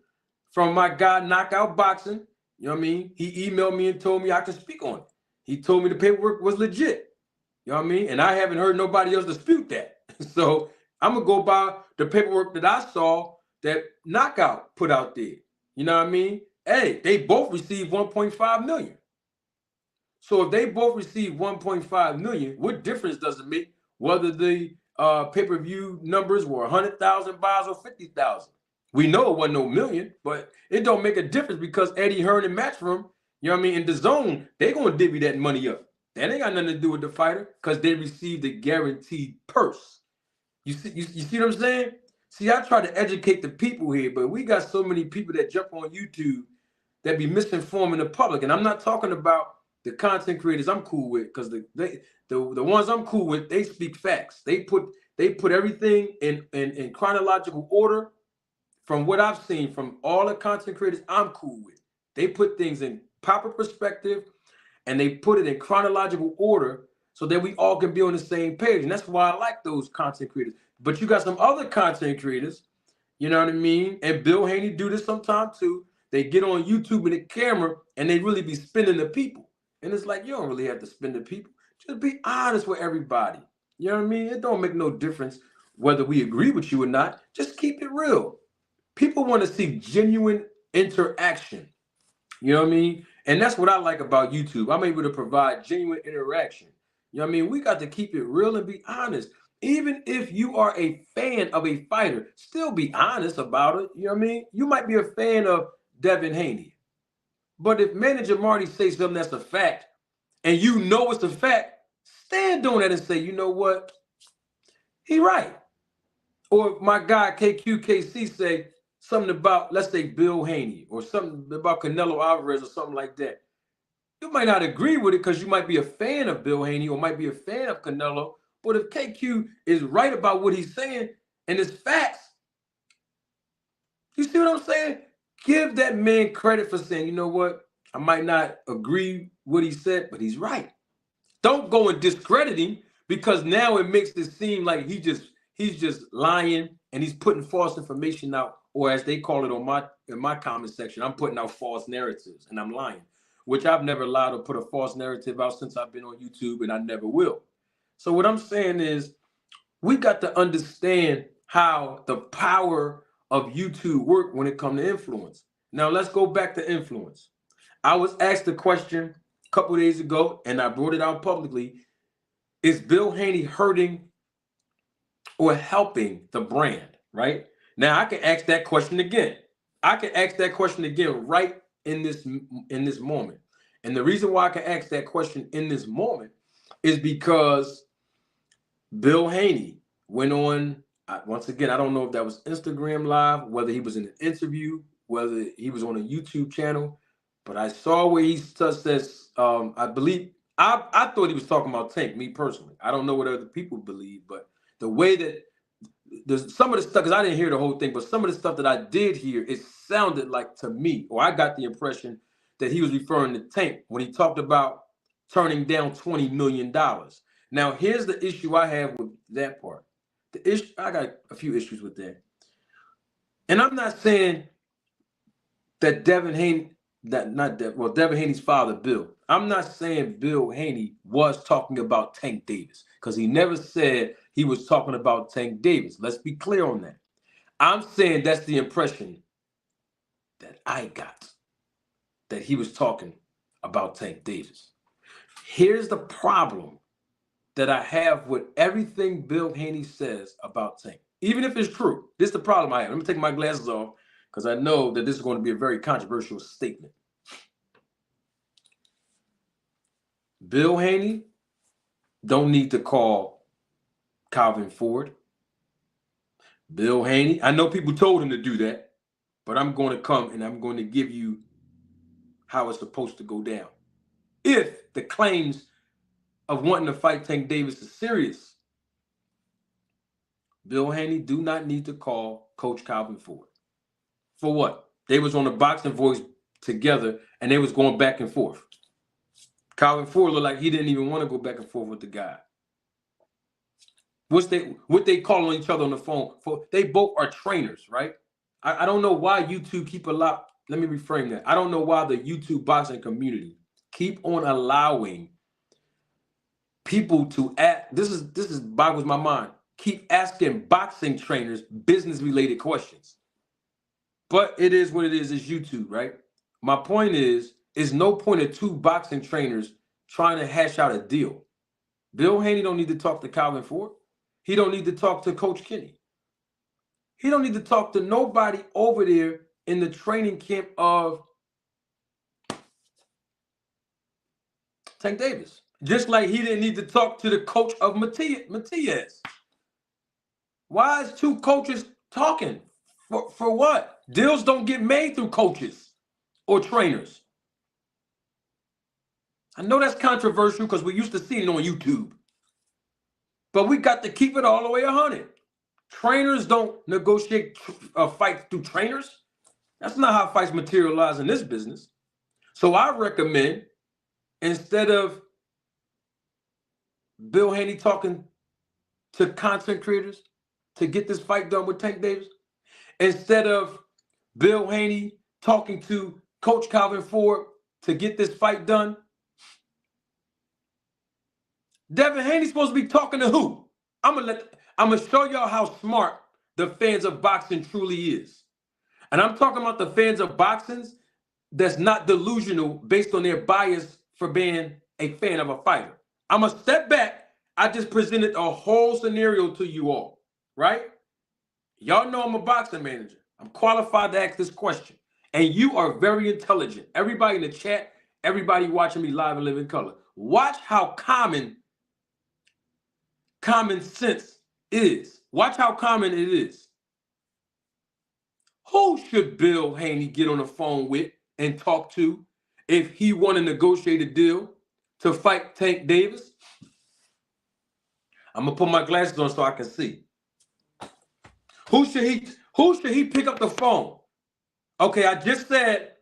from my guy Knockout Boxing, you know what I mean? He emailed me and told me I could speak on it. He told me the paperwork was legit. You know what I mean? And I haven't heard nobody else dispute that. So I'm going to go by the paperwork that I saw that Knockout put out there. You know what I mean? Hey, they both received $1.5 million. So if they both received $1.5 million, what difference does it make whether the pay-per-view numbers were 100,000 buys or 50,000? We know it wasn't no million, but it don't make a difference because Eddie Hearn and Matchroom, you know what I mean, in the zone, they going to divvy that money up. That ain't got nothing to do with the fighter because they received a guaranteed purse. You see what I'm saying? See, I try to educate the people here, but we got so many people that jump on YouTube that be misinforming the public. And I'm not talking about the content creators I'm cool with because the ones I'm cool with, they speak facts. They put everything in chronological order. From what I've seen from all the content creators I'm cool with, they put things in proper perspective and they put it in chronological order so that we all can be on the same page. And that's why I like those content creators. But you got some other content creators, you know what I mean? And Bill Haney do this sometimes too. They get on YouTube with a camera and they really be spinning the people. And it's like, you don't really have to spin the people. Just be honest with everybody. You know what I mean? It don't make no difference whether we agree with you or not. Just keep it real. People want to see genuine interaction. You know what I mean? And that's what I like about YouTube. I'm able to provide genuine interaction. You know what I mean? We got to keep it real and be honest. Even if you are a fan of a fighter, still be honest about it. You know what I mean? You might be a fan of Devin Haney. But if Manager Marty says something that's a fact, and you know it's a fact, stand on that and say, you know what? He right. Or if my guy KQKC say something about, let's say, Bill Haney, or something about Canelo Alvarez or something like that. You might not agree with it because you might be a fan of Bill Haney or might be a fan of Canelo. But if KQ is right about what he's saying and it's facts, you see what I'm saying? Give that man credit for saying, you know what? I might not agree what he said, but he's right. Don't go and discredit him because now it makes it seem like he's just lying and he's putting false information out, or as they call it in my comment section, I'm putting out false narratives and I'm lying, which I've never lied or put a false narrative out since I've been on YouTube, and I never will. So what I'm saying is we got to understand how the power of YouTube work when it comes to influence. Now let's go back to influence. I was asked a question a couple of days ago, and I brought it out publicly. Is Bill Haney hurting or helping the brand? Right now, I can ask that question again. I can ask that question again right in this moment. And the reason why I can ask that question in this moment is because Bill Haney went on, once again, I don't know if that was Instagram Live, whether he was in an interview, whether he was on a YouTube channel, but I saw where he says, I believe, I thought he was talking about Tank, me personally. I don't know what other people believe, but the way that there's some of the stuff, because I didn't hear the whole thing, but some of the stuff that I did hear, it sounded like to me, or I got the impression that he was referring to Tank when he talked about turning down $20 million. Now, here's the issue I have with that part. The issue, I got a few issues with that. And I'm not saying that Devin Haney, Devin Haney's father, Bill. I'm not saying Bill Haney was talking about Tank Davis, because he never said he was talking about Tank Davis. Let's be clear on that. I'm saying that's the impression that I got, that he was talking about Tank Davis. Here's the problem that I have with everything Bill Haney says about Tank. Even if it's true, this is the problem I have. Let me take my glasses off, because I know that this is going to be a very controversial statement. Bill Haney don't need to call Calvin Ford. Bill Haney, I know people told him to do that, but I'm going to come and I'm going to give you how it's supposed to go down. If the claims of wanting to fight Tank Davis is serious, Bill Haney do not need to call Coach Calvin Ford. For what? They was on the Boxing Voice together and they was going back and forth. Calvin Ford looked like he didn't even want to go back and forth with the guy. What they call on each other on the phone for? They both are trainers, right? I don't know why YouTube keep let me reframe that. I don't know why the YouTube boxing community keep on allowing people to ask. This is boggles my mind. Keep asking boxing trainers business related questions. But it is what it is. It's YouTube, right? My point is no point of two boxing trainers trying to hash out a deal. Bill Haney don't need to talk to Calvin Ford. He don't need to talk to Coach Kenny. He don't need to talk to nobody over there in the training camp of Tank Davis. Just like he didn't need to talk to the coach of Matias. Why is two coaches talking? For what? Deals don't get made through coaches or trainers. I know that's controversial because we used to see it on YouTube. But we got to keep it all the way 100. Trainers don't negotiate fights through trainers. That's not how fights materialize in this business. So I recommend, instead of Bill Haney talking to content creators to get this fight done with Tank Davis, instead of Bill Haney talking to Coach Calvin Ford to get this fight done, Devin Haney's supposed to be talking to who? I'm gonna show y'all how smart the fans of boxing truly is. And I'm talking about the fans of boxing that's not delusional based on their bias for being a fan of a fighter. I'm gonna step back. I just presented a whole scenario to you all, right? Y'all know I'm a boxing manager. I'm qualified to ask this question. And you are very intelligent. Everybody in the chat, everybody watching me live and live in color. Watch how common sense is. Watch how common it is. Who should Bill Haney get on the phone with and talk to if he want to negotiate a deal to fight Tank Davis? I'm gonna put my glasses on so I can see. Who should he pick up the phone? Okay, I just said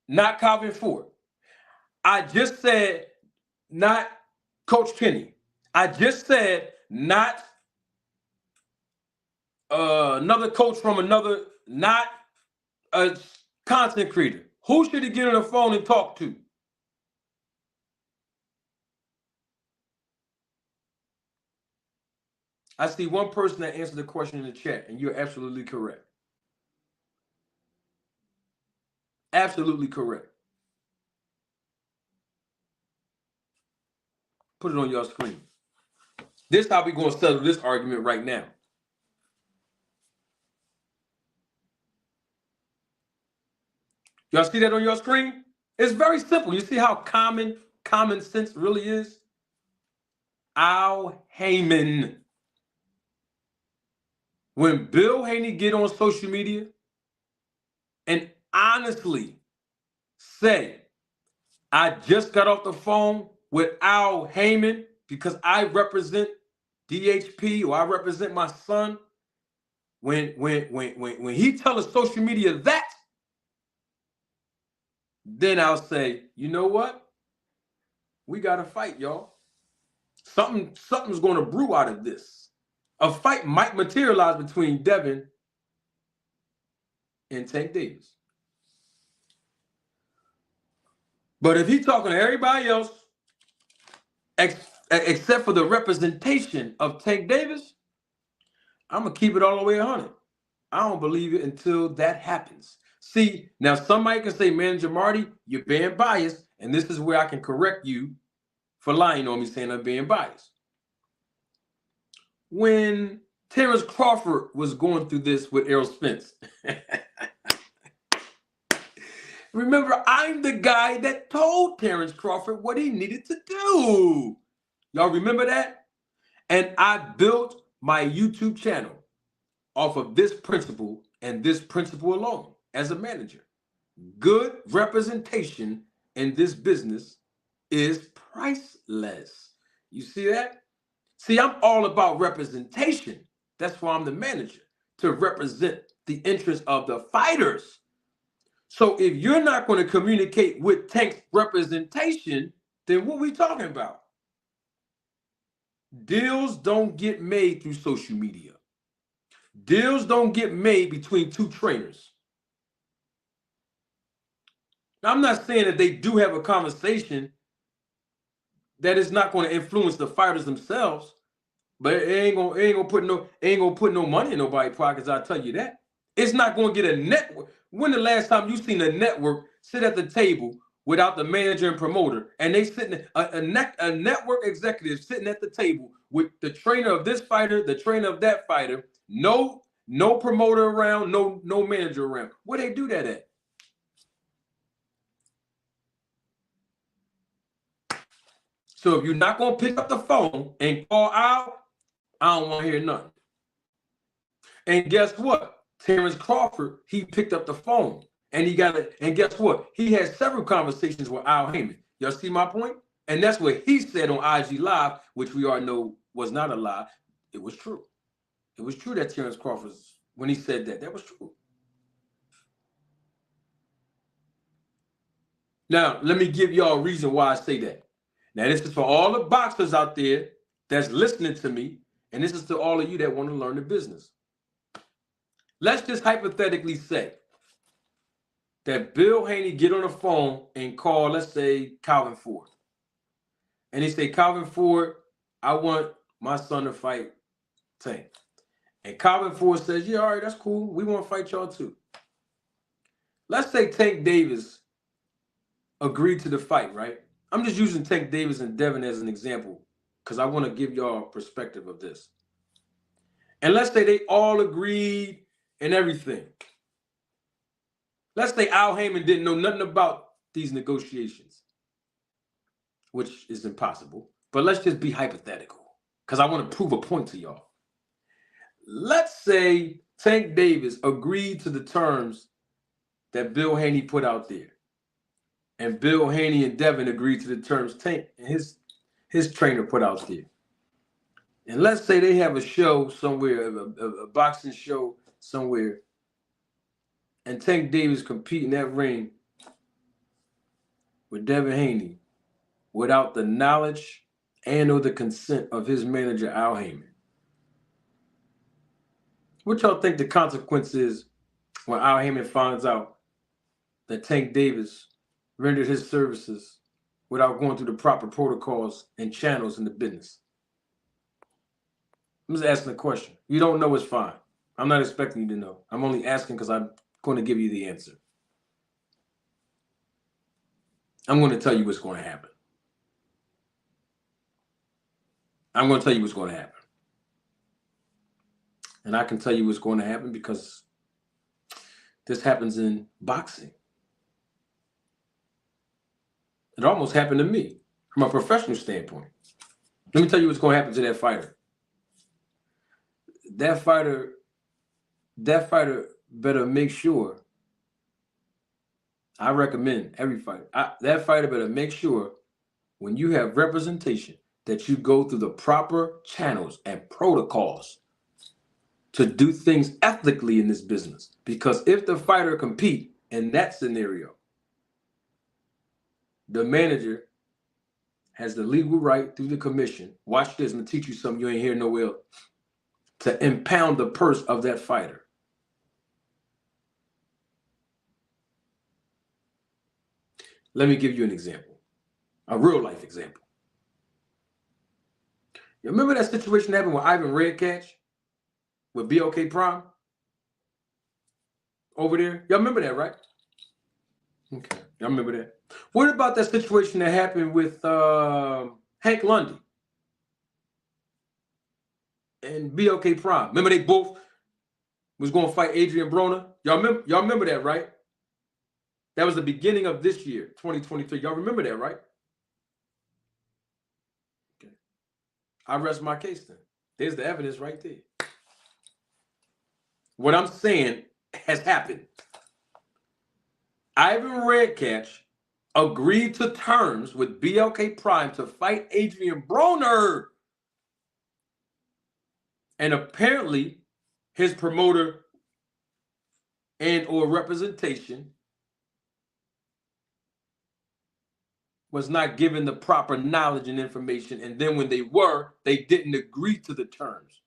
not Calvin Ford. I just said not Coach Kenny. I just said not another coach from another, not a content creator. Who should he get on the phone and talk to? I see one person that answered the question in the chat, and you're absolutely correct. Absolutely correct. Put it on your screen. This is how we're going to settle this argument right now. Y'all see that on your screen? It's very simple. You see how common sense really is? Al Heyman. When Bill Haney get on social media and honestly say, I just got off the phone with Al Heyman because I represent DHP or I represent my son. When he tell us social media that, then I'll say, you know what? We got to fight, y'all. Something's going to brew out of this. A fight might materialize between Devin and Tank Davis. But if he's talking to everybody else, except for the representation of Tank Davis, I'm going to keep it all the way 100. I don't believe it until that happens. See, now somebody can say, Manager Marty, you're being biased, and this is where I can correct you for lying on me saying I'm being biased. When Terrence Crawford was going through this with Errol Spence, remember, I'm the guy that told Terrence Crawford what he needed to do. Y'all remember that? And I built my YouTube channel off of this principle and this principle alone as a manager. Good representation in this business is priceless. You see that? See, I'm all about representation. That's why I'm the manager, to represent the interests of the fighters. So if you're not going to communicate with Tank's representation, then what are we talking about? Deals don't get made through social media. Deals don't get made between two trainers. Now, I'm not saying that they do have a conversation that is not going to influence the fighters themselves, but it ain't gonna put no money in nobody's pockets. I'll tell you that. It's not going to get a network. When the last time you seen a network sit at the table without the manager and promoter, and they sitting a network executive sitting at the table with the trainer of this fighter, the trainer of that fighter, no promoter around, no manager around. Where they do that at? So if you're not going to pick up the phone and call out, I don't want to hear nothing. And guess what? Terrence Crawford, he picked up the phone and and guess what? He had several conversations with Al Heyman. Y'all see my point? And that's what he said on IG Live, which we all know was not a lie. It was true. It was true that Terrence Crawford, when he said that was true. Now, let me give y'all a reason why I say that. Now, this is for all the boxers out there that's listening to me, and this is to all of you that want to learn the business. Let's just hypothetically say that Bill Haney get on the phone and call, let's say, Calvin Ford. And he say, Calvin Ford, I want my son to fight Tank. And Calvin Ford says, yeah, all right, that's cool. We want to fight y'all too. Let's say Tank Davis agreed to the fight, right? I'm just using Tank Davis and Devin as an example because I want to give y'all a perspective of this. And let's say they all agreed and everything. Let's say Al Heyman didn't know nothing about these negotiations, which is impossible. But let's just be hypothetical because I want to prove a point to y'all. Let's say Tank Davis agreed to the terms that Bill Haney put out there. And Bill Haney and Devin agreed to the terms Tank and his trainer put out there. And let's say they have a show somewhere, a boxing show somewhere, and Tank Davis compete in that ring with Devin Haney without the knowledge and or the consent of his manager, Al Heyman. What y'all think the consequence is when Al Heyman finds out that Tank Davis rendered his services without going through the proper protocols and channels in the business? I'm just asking a question. You don't know, it's fine. I'm not expecting you to know. I'm only asking because I'm going to give you the answer. I'm going to tell you what's going to happen. I'm going to tell you what's going to happen. And I can tell you what's going to happen because this happens in boxing. It almost happened to me from a professional standpoint. Let me tell you what's going to happen to that fighter. That fighter better make sure, I recommend every fighter, that fighter better make sure when you have representation that you go through the proper channels and protocols to do things ethically in this business. Because if the fighter compete in that scenario, the manager has the legal right through the commission, watch this, I'm gonna teach you something you ain't hear nowhere else, to impound the purse of that fighter. Let me give you an example, a real life example. You remember that situation happened with Ivan Redcatch with BOK Prime over there? Y'all remember that, right? Okay, y'all remember that. What about that situation that happened with Hank Lundy and BOK Prime? Remember they both was going to fight Adrian Broner? Y'all remember that, right? That was the beginning of this year, 2023. Y'all remember that, right? Okay. I rest my case then. There's the evidence right there. What I'm saying has happened. Ivan Redcatch agreed to terms with BLK Prime to fight Adrian Broner. And apparently, his promoter and or representation was not given the proper knowledge and information. And then when they were, they didn't agree to the terms.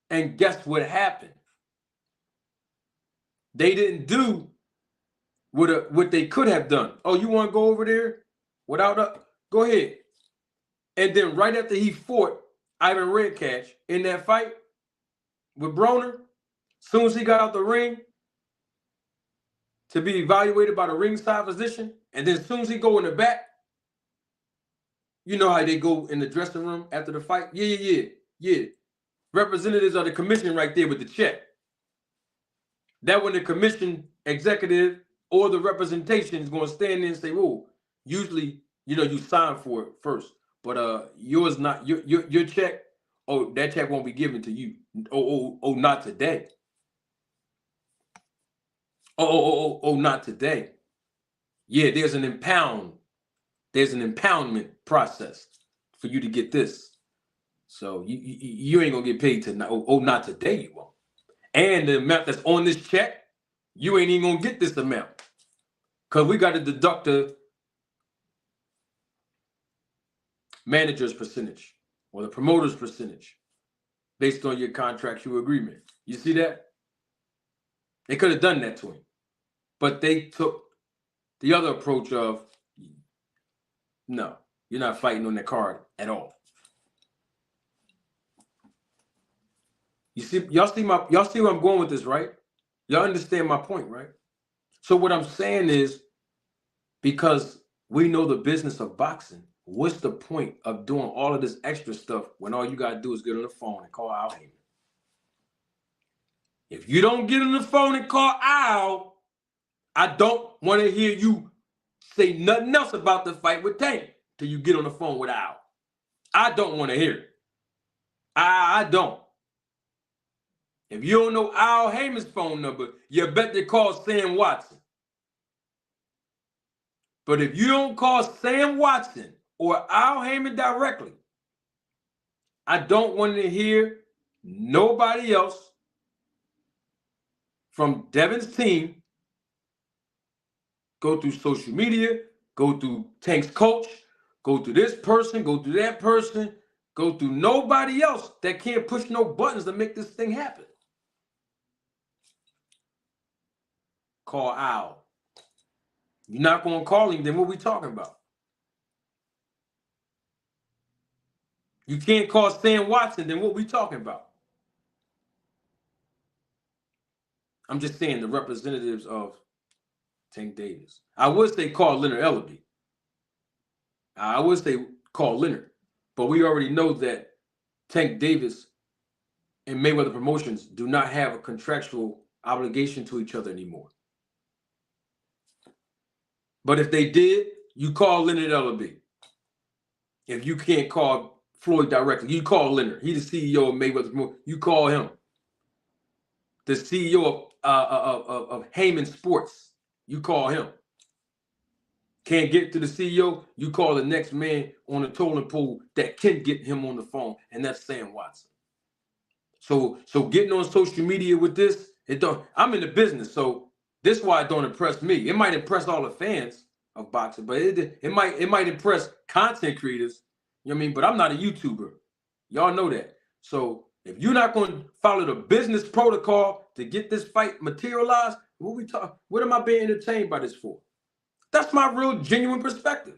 And guess what happened? They didn't do what they could have done. Oh, you want to go over there without go ahead. And then right after he fought Ivan Redcatch in that fight with Broner, as soon as he got out the ring to be evaluated by the ringside physician, and then as soon as he go in the back, you know how they go in the dressing room after the fight? Yeah. Representatives of the commission right there with the check. That when the commission executive or the representation is going to stand there and say, "Oh, usually, you sign for it first, but yours not your check. Oh, that check won't be given to you. Oh, not today. Oh, not today. Yeah, there's an impoundment process for you to get this. So you ain't gonna get paid tonight. Oh, not today, you won't. And the amount that's on this check, you ain't even gonna get this amount. Because we got to deduct the manager's percentage or the promoter's percentage based on your contractual agreement. You see that? They could have done that to him. But they took the other approach of, no, you're not fighting on that card at all. You see, y'all see where I'm going with this, right? Y'all understand my point, right? So what I'm saying is, because we know the business of boxing, what's the point of doing all of this extra stuff when all you gotta do is get on the phone and call Al Heyman? If you don't get on the phone and call Al, I don't want to hear you say nothing else about the fight with Tank till you get on the phone with Al. I don't want to hear it. I don't. If you don't know Al Heyman's phone number, you better call Sam Watson. But if you don't call Sam Watson or Al Heyman directly, I don't want to hear nobody else from Devin's team go through social media, go through Tank's coach, go through this person, go through that person, go through nobody else that can't push no buttons to make this thing happen. Call Al. You're not going to call him, then what are we talking about? You can't call Stan Watson, then what we talking about? I'm just saying the representatives of Tank Davis. I would say call Leonard Ellaby. I would say call Leonard. But we already know that Tank Davis and Mayweather Promotions do not have a contractual obligation to each other anymore. But if they did, you call Leonard Ellaby. If you can't call Floyd directly, you call Leonard. He's the CEO of Mayweather Promotions. You call him. The CEO of Heyman Sports, you call him. Can't get to the CEO, you call the next man on the totem pole that can get him on the phone, and that's Sam Watson. So getting on social media with this, it don't. I'm in the business, so this is why it don't impress me. It might impress all the fans of boxing, but it might impress content creators. You know what I mean? But I'm not a YouTuber. Y'all know that. So if you're not going to follow the business protocol to get this fight materialized, what am I being entertained by this for? That's my real genuine perspective.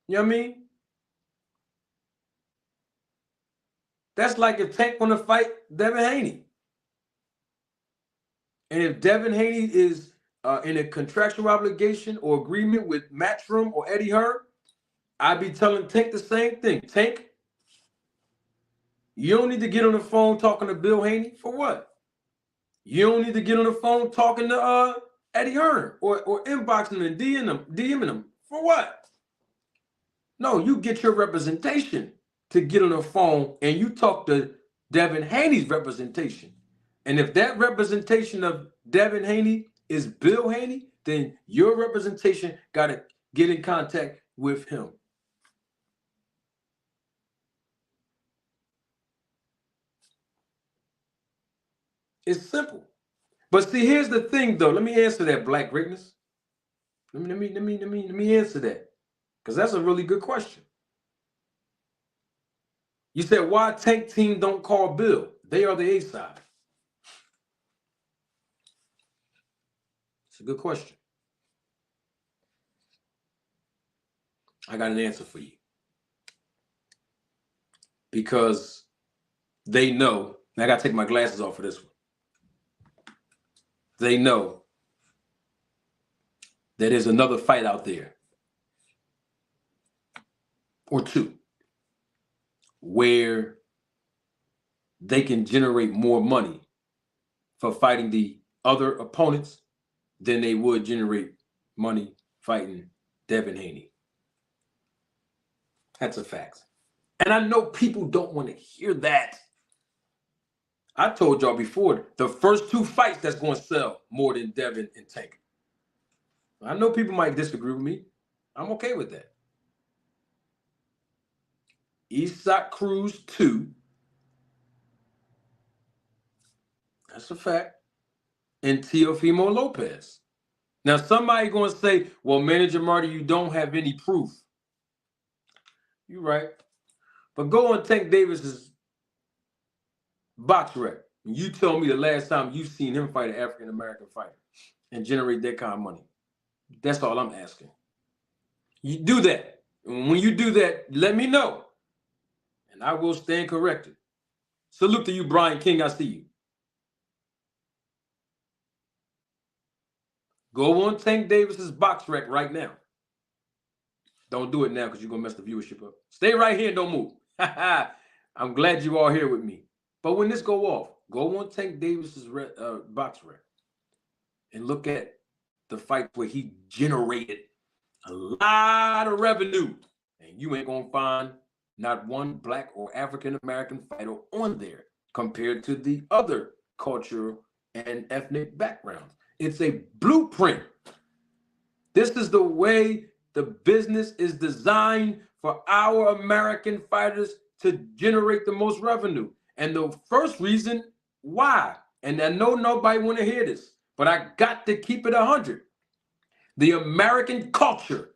You know what I mean? That's like if Tank want to fight Devin Haney. And if Devin Haney is in a contractual obligation or agreement with Matchroom or Eddie Hearn, I'd be telling Tank the same thing. Tank, you don't need to get on the phone talking to Bill Haney for what? You don't need to get on the phone talking to Eddie Hearn or inboxing and DMing them for what? No, you get your representation to get on the phone and you talk to Devin Haney's representation. And if that representation of Devin Haney is Bill Haney, then your representation got to get in contact with him. It's simple. But see, here's the thing, though. Let me answer that, Black Greatness. Let me answer that, because that's a really good question. You said, why Tank Team don't call Bill? They are the A side. It's a good question. I got an answer for you. Because they know, and I got to take my glasses off for this one. They know that there's another fight out there, or two, where they can generate more money for fighting the other opponents than they would generate money fighting Devin Haney. That's a fact. And I know people don't want to hear that. I told y'all before, the first two fights that's going to sell more than Devin and Tank. I know people might disagree with me. I'm okay with that. Isaac Cruz 2. That's a fact. And Teofimo Lopez. Now, somebody going to say, well, Manager Marty, you don't have any proof. You're right. But go on Tank Davis's box rec. You tell me the last time you've seen him fight an African-American fighter and generate that kind of money. That's all I'm asking. You do that. And when you do that, let me know. And I will stand corrected. Salute to you, Brian King. I see you. Go on Tank Davis's box rec right now. Don't do it now because you're going to mess the viewership up. Stay right here and don't move. I'm glad you all here with me. But when this go off, go on Tank Davis's box rec and look at the fight where he generated a lot of revenue. And you ain't going to find not one Black or African-American fighter on there compared to the other cultural and ethnic backgrounds. It's a blueprint. This is the way the business is designed for our American fighters to generate the most revenue. And the first reason why, and I know nobody want to hear this, but I got to keep it 100. The American culture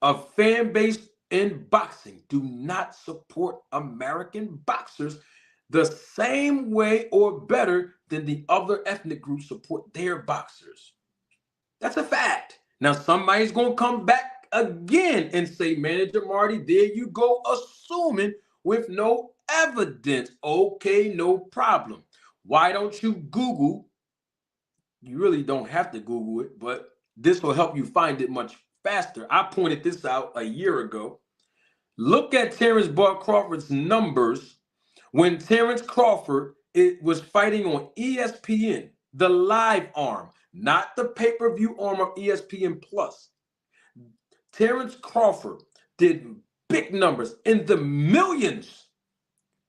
of fan base in boxing do not support American boxers the same way or better than the other ethnic groups support their boxers. That's a fact. Now, somebody's going to come back back again and say, Manager Marty, there you go, assuming with no evidence. Okay, no problem. Why don't you Google? You really don't have to Google it, but this will help you find it much faster. I pointed this out a year ago. Look at Terrence Bud Crawford's numbers when Terrence Crawford was fighting on ESPN, the live arm, not the pay-per-view arm of ESPN Plus. Terrence Crawford did big numbers in the millions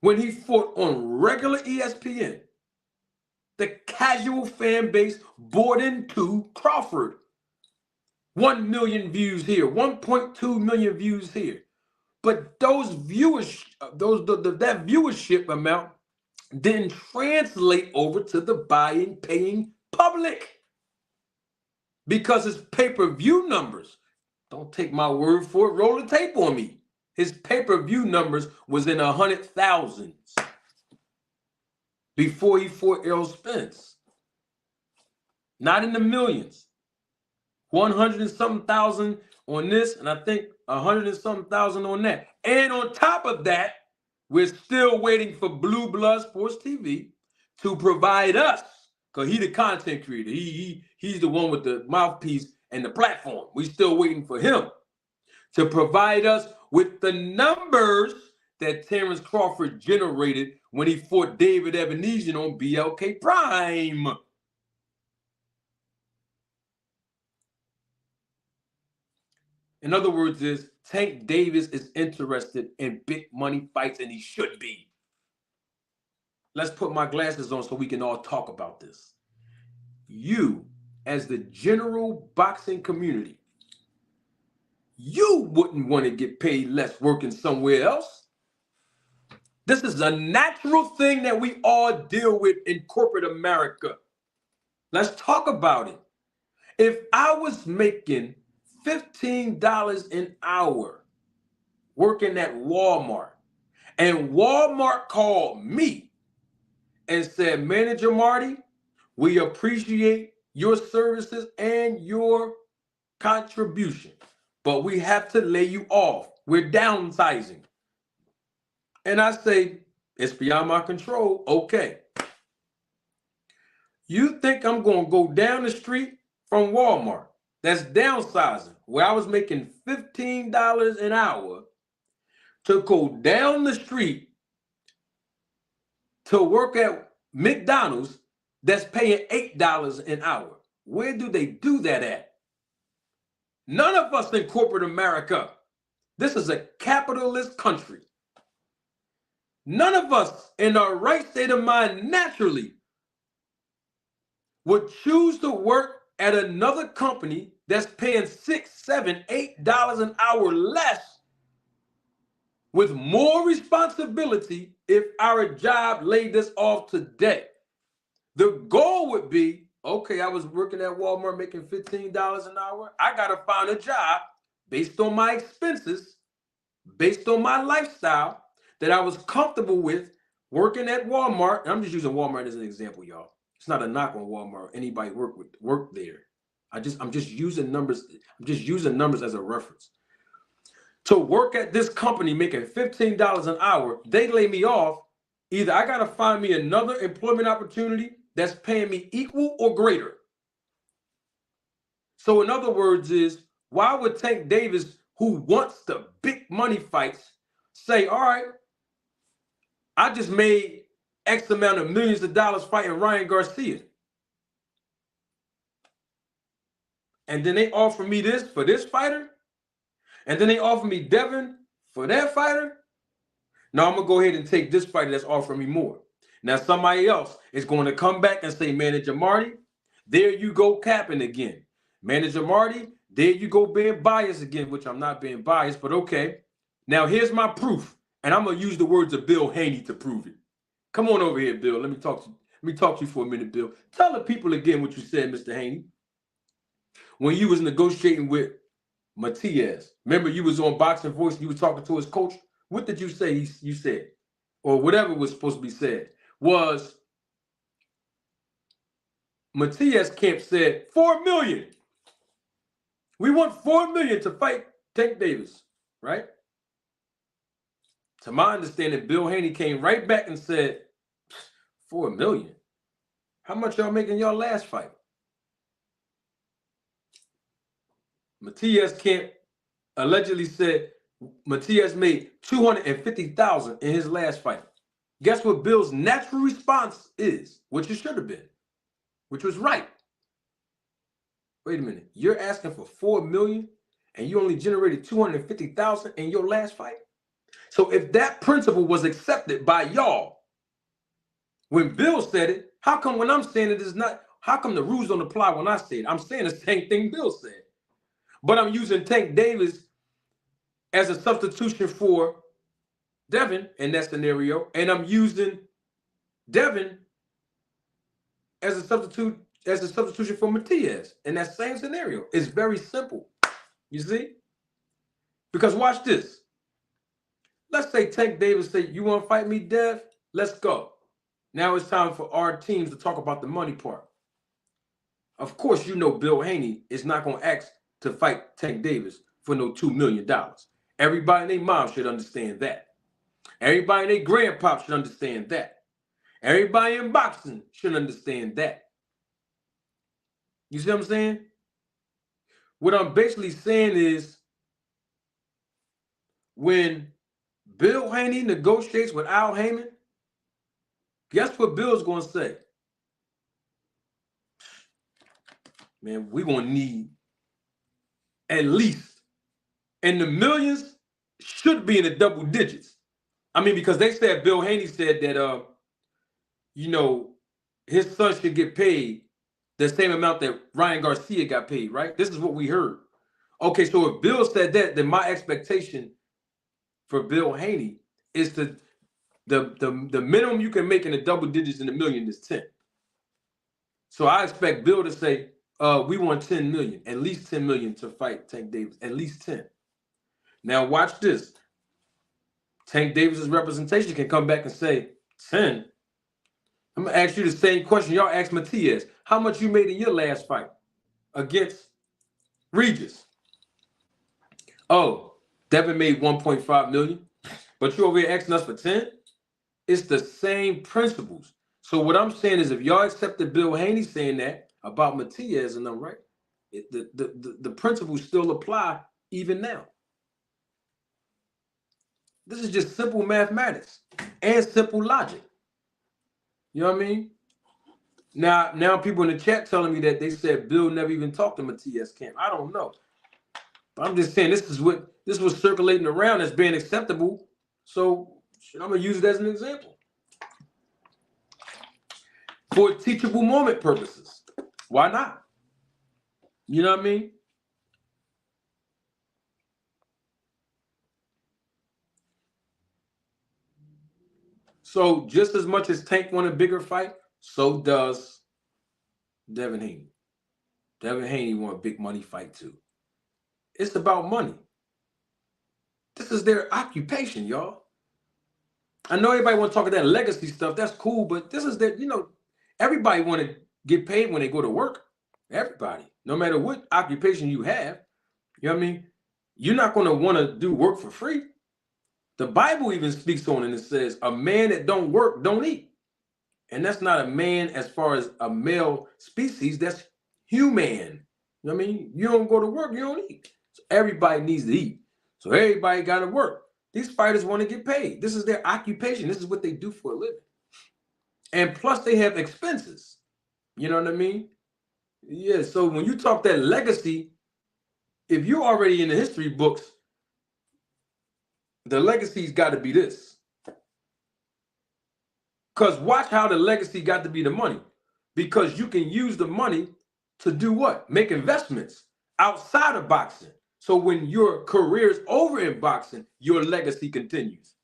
when he fought on regular ESPN. The casual fan base bought into Crawford. 1 million views here, 1.2 million views here. But those viewers, that viewership amount didn't translate over to the buying, paying public because his pay-per-view numbers, don't take my word for it, roll the tape on me. His pay-per-view numbers was in 100,000s before he fought Errol Spence. Not in the millions. 100 and something thousand on this, and I think 100 and something thousand on that. And on top of that, we're still waiting for Blue Blood Sports TV to provide us, because he's the content creator. He's the one with the mouthpiece and the platform. We're still waiting for him to provide us with the numbers that Terrence Crawford generated when he fought David Ebenezer on BLK Prime. In other words, Tank Davis is interested in big money fights, and he should be. Let's put my glasses on so we can all talk about this. You, as the general boxing community, you wouldn't want to get paid less working somewhere else. This is a natural thing that we all deal with in corporate America. Let's talk about it. If I was making $15 an hour working at Walmart, and Walmart called me and said, Manager Marty, we appreciate your services and your contribution, but we have to lay you off. We're downsizing. And I say, it's beyond my control. Okay. You think I'm going to go down the street from Walmart that's downsizing, where I was making $15 an hour, to go down the street to work at McDonald's that's paying $8 an hour? Where do they do that at? None of us in corporate America. This is a capitalist country. None of us in our right state of mind naturally would choose to work at another company that's paying $6, $7, $8 an hour less with more responsibility if our job laid us off today. The goal would be, okay, I was working at Walmart making $15 an hour. I got to find a job based on my expenses, based on my lifestyle that I was comfortable with working at Walmart. And I'm just using Walmart as an example, y'all. It's not a knock on Walmart. Anybody work there. I'm just using numbers. I'm just using numbers as a reference. To work at this company making $15 an hour, they lay me off. Either I got to find me another employment opportunity that's paying me equal or greater. So in other words why would Tank Davis, who wants the big money fights, say, all right, I just made X amount of millions of dollars fighting Ryan Garcia, and then they offer me this for this fighter, and then they offer me Devin for that fighter? Now I'm going to go ahead and take this fighter that's offering me more. Now somebody else is going to come back and say, Manager Marty, there you go capping again. Manager Marty, there you go being biased again, which I'm not being biased, but okay. Now here's my proof, and I'm going to use the words of Bill Haney to prove it. Come on over here, Bill. Let me talk to you for a minute, Bill. Tell the people again what you said, Mr. Haney. When you was negotiating with Matias, remember you was on Boxing Voice and you were talking to his coach? What did you say you said? Or whatever was supposed to be said was Matias Kemp said $4 million. We want $4 million to fight Tank Davis, right? To my understanding, Bill Haney came right back and said, $4 million? How much y'all making y'all last fight? Matias Kemp allegedly said Matias made $250,000 in his last fight. Guess what Bill's natural response is, which it should have been, which was right. Wait a minute, you're asking for $4 million and you only generated $250,000 in your last fight? So if that principle was accepted by y'all, when Bill said it, how come when I'm saying it is not, how come the rules don't apply when I say it? I'm saying the same thing Bill said. But I'm using Tank Davis as a substitution for Devin in that scenario, and I'm using Devin as a substitution for Matias in that same scenario. It's very simple. You see? Because watch this. Let's say Tank Davis say, you want to fight me, Dev? Let's go. Now it's time for our teams to talk about the money part. Of course, you know Bill Haney is not going to ask to fight Tank Davis for no $2 million. Everybody and their mom should understand that. Everybody and their grandpop should understand that. Everybody in boxing should understand that. You see what I'm saying? What I'm basically saying is when Bill Haney negotiates with Al Heyman, guess what Bill's going to say? Man, we're going to need at least, and the millions should be in the double digits. I mean, because they said, Bill Haney said that, you know, his son should get paid the same amount that Ryan Garcia got paid, right? This is what we heard. Okay, so if Bill said that, then my expectation for Bill Haney is the minimum you can make in the double digits in the million is 10. So I expect Bill to say, we want 10 million, at least 10 million to fight Tank Davis, at least 10. Now watch this. Tank Davis's representation can come back and say, 10? I'm going to ask you the same question y'all asked Matias. How much you made in your last fight against Regis? Oh, Devin made 1.5 million, but you over here asking us for 10? It's the same principles. So what I'm saying is if y'all accepted Bill Haney saying that about Matias and them, right, the principles still apply even now. This is just simple mathematics and simple logic. You know what I mean? Now people in the chat telling me that they said Bill never even talked to Matias Camp. I don't know. But I'm just saying this was circulating around as being acceptable. So I'm gonna use it as an example. For teachable moment purposes. Why not? You know what I mean? So just as much as Tank won a bigger fight, so does Devin Haney. Devin Haney won a big money fight too. It's about money. This is their occupation, y'all. I know everybody want to talk about that legacy stuff. That's cool, but this is their, everybody want to get paid when they go to work. Everybody, no matter what occupation you have, you know what I mean? You're not going to want to do work for free. The Bible even speaks on it and it says, a man that don't work, don't eat. And that's not a man as far as a male species, that's human. You know what I mean? You don't go to work, you don't eat. So everybody needs to eat. So everybody got to work. These fighters want to get paid. This is their occupation. This is what they do for a living. And plus they have expenses. You know what I mean? Yeah, so when you talk that legacy, if you're already in the history books, the legacy's got to be this. Because watch how the legacy got to be the money. Because you can use the money to do what? Make investments outside of boxing. So when your career's over in boxing, your legacy continues.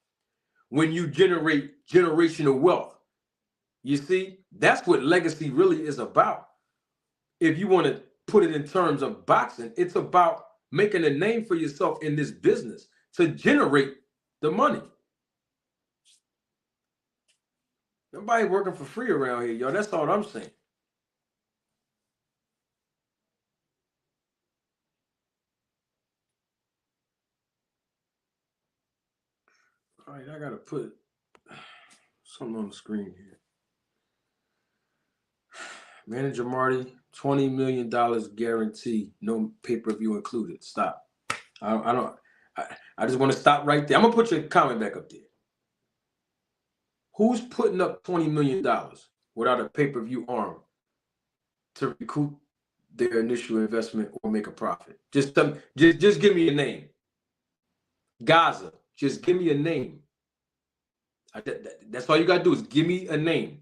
When you generate generational wealth. You see, that's what legacy really is about. If you want to put it in terms of boxing, it's about making a name for yourself in this business to generate the money. Nobody working for free around here, y'all. That's all I'm saying. All right, I gotta put something on the screen here. Manager Marty, $20 million guarantee, no pay-per-view included. Stop. I don't. I just want to stop right there. I'm gonna put your comment back up there. Who's putting up $20 million without a pay-per-view arm to recoup their initial investment or make a profit? Just give me a name. Gaza, just give me a name. That's all you gotta do is give me a name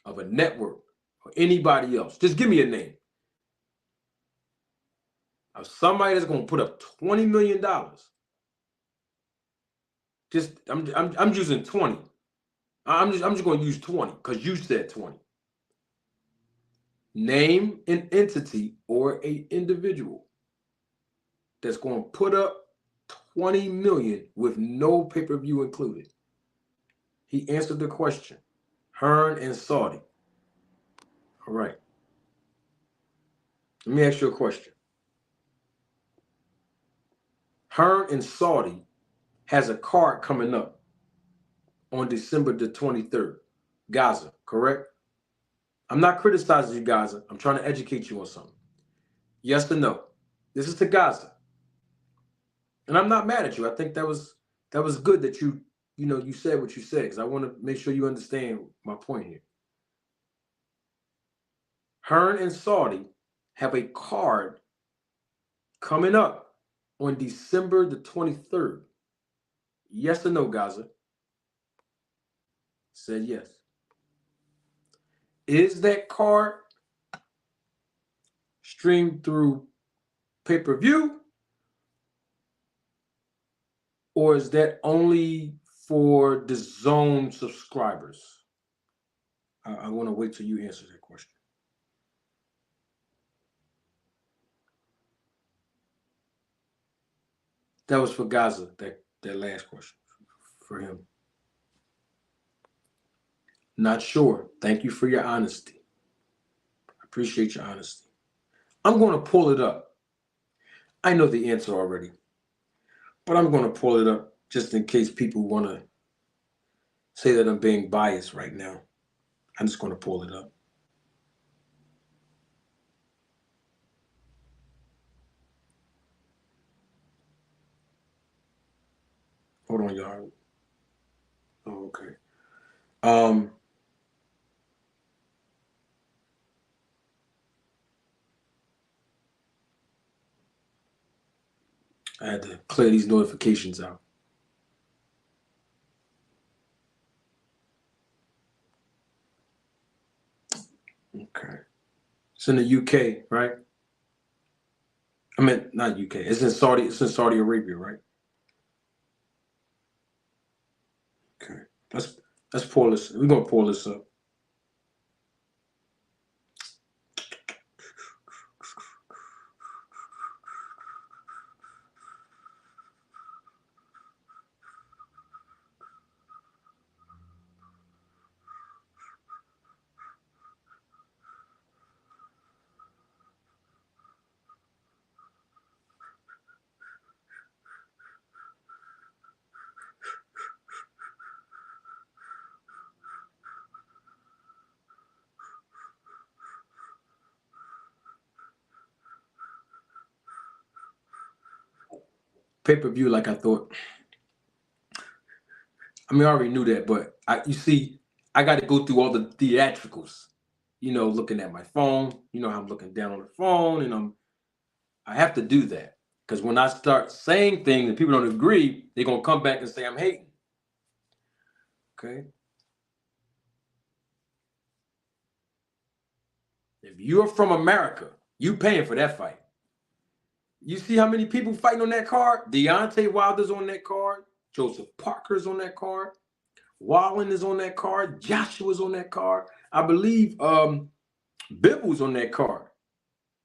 of a network or anybody else. Just give me a name of somebody that's gonna put up $20 million. Just I'm using 20. I'm just gonna use 20 because you said 20. Name an entity or an individual that's going to put up 20 million with no pay-per-view included. He answered the question. Hearn and Saudi. All right. Let me ask you a question. Hearn and Saudi has a card coming up on December the 23rd. Gaza, correct? I'm not criticizing you, Gaza. I'm trying to educate you on something. Yes or no? This is to Gaza. And I'm not mad at you. I think that was good that you said what you said, because I want to make sure you understand my point here. Hearn and Saudi have a card coming up on December the 23rd. Yes or no, Gaza? Said yes. Is that card streamed through pay-per-view, or is that only for the Zone subscribers? I want to wait till you answer that question. That was for Gaza, that last question for him. Not sure. Thank you for your honesty. I appreciate your honesty. I'm going to pull it up. I know the answer already, but I'm going to pull it up just in case people want to say that I'm being biased right now. I'm just going to pull it up. Hold on, y'all. Oh, okay. I had to clear these notifications out. Okay. It's in the UK, right? I mean, not UK. It's in Saudi Arabia, right? Okay. Let's pull this. We're gonna pull this up. Pay-per-view, like I thought. I mean, I already knew that, but you see, I got to go through all the theatricals. Looking at my phone. You know how I'm looking down on the phone, and I have to do that, because when I start saying things and people don't agree, they're gonna come back and say I'm hating. Okay. If you're from America, you paying for that fight. You see how many people fighting on that card? Deontay Wilder's on that card. Joseph Parker's on that card. Wallen is on that card. Joshua's on that card. I believe Bibble's on that card.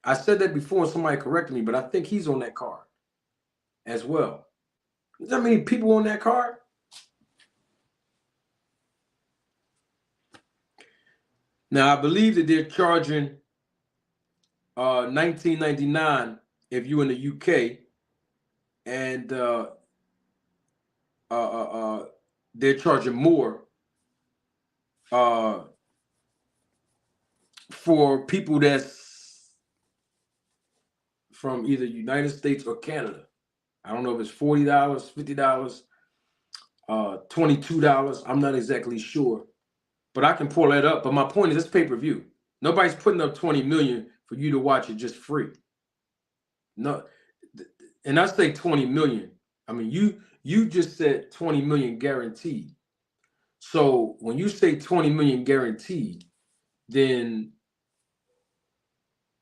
I said that before and somebody corrected me, but I think he's on that card as well. You know how many people on that card? Now, I believe that they're charging $19.99 if you're in the UK, and they're charging more for people that's from either United States or Canada. I don't know if it's $40, $50, $22. I'm not exactly sure, but I can pull that up. But my point is, it's pay-per-view. Nobody's putting up $20 million for you to watch it just free. No, and I say 20 million. I mean, you just said 20 million guaranteed. So when you say 20 million guaranteed, then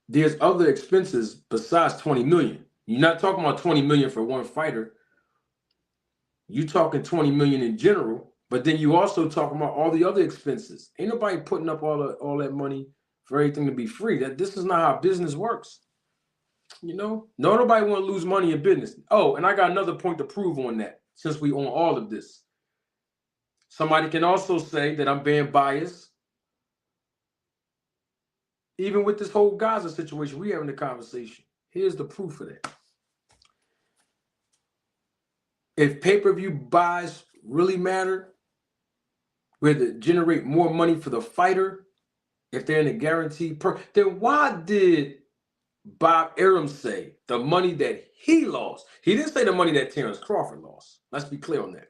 there's other expenses besides 20 million. You're not talking about 20 million for one fighter. You're talking 20 million in general, but then you also talking about all the other expenses. Ain't nobody putting up all that money for everything to be free. This is not how business works. You know, nobody want to lose money in business. Oh, and I got another point to prove on that, since we own all of this. Somebody can also say that I'm being biased. Even with this whole Gaza situation, we having a conversation. Here's the proof of that. If pay-per-view buys really matter, where to generate more money for the fighter, if they're in a guaranteed then why did Bob Arum say the money that he lost? He didn't say the money that Terrence Crawford lost. Let's be clear on that.